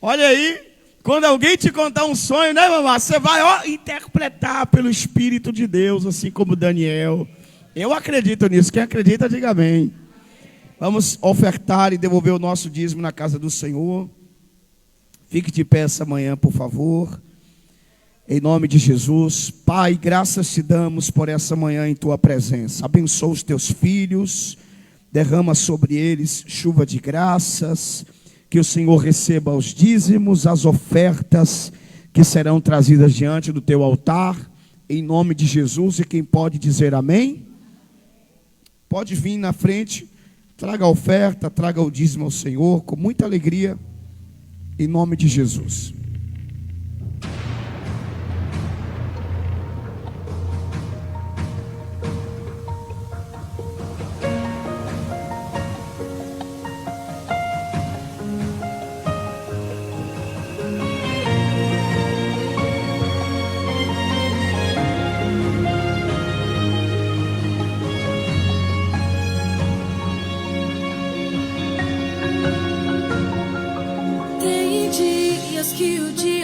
S1: Olha aí, quando alguém te contar um sonho, né, mamãe? Você vai interpretar pelo Espírito de Deus, assim como Daniel. Eu acredito nisso, quem acredita, diga amém. Vamos ofertar e devolver o nosso dízimo na casa do Senhor. Fique de pé essa manhã, por favor. Em nome de Jesus. Pai, graças te damos por essa manhã em tua presença. Abençoa os teus filhos, derrama sobre eles chuva de graças. Que o Senhor receba os dízimos, as ofertas que serão trazidas diante do teu altar, em nome de Jesus. E quem pode dizer amém? Pode vir na frente, traga a oferta, traga o dízimo ao Senhor, com muita alegria, em nome de Jesus.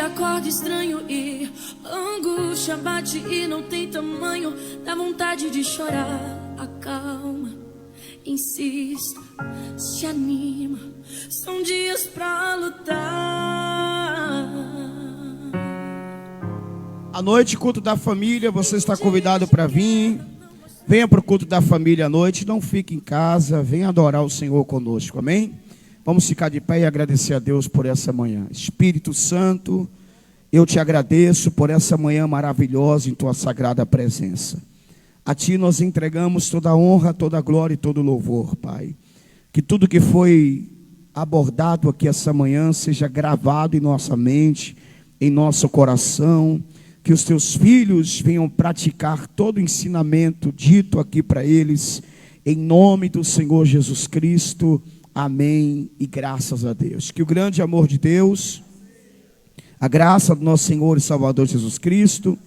S10: Acordo estranho e angústia bate e não tem tamanho. Dá vontade de chorar, acalma, insista, se anima. São dias pra lutar.
S1: À noite, culto da família, você está convidado para vir. Venha para o culto da família à noite, não fique em casa, venha adorar o Senhor conosco, amém? Vamos ficar de pé e agradecer a Deus por essa manhã. Espírito Santo, eu te agradeço por essa manhã maravilhosa em tua sagrada presença. A ti nós entregamos toda a honra, toda a glória e todo o louvor, Pai. Que tudo que foi abordado aqui essa manhã seja gravado em nossa mente, em nosso coração. Que os teus filhos venham praticar todo o ensinamento dito aqui para eles, em nome do Senhor Jesus Cristo. Amém e graças a Deus. Que o grande amor de Deus, a graça do nosso Senhor e Salvador Jesus Cristo,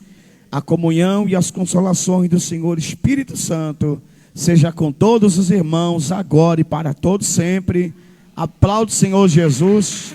S1: a comunhão e as consolações do Senhor Espírito Santo, seja com todos os irmãos, agora e para todos sempre. Aplaude o Senhor Jesus.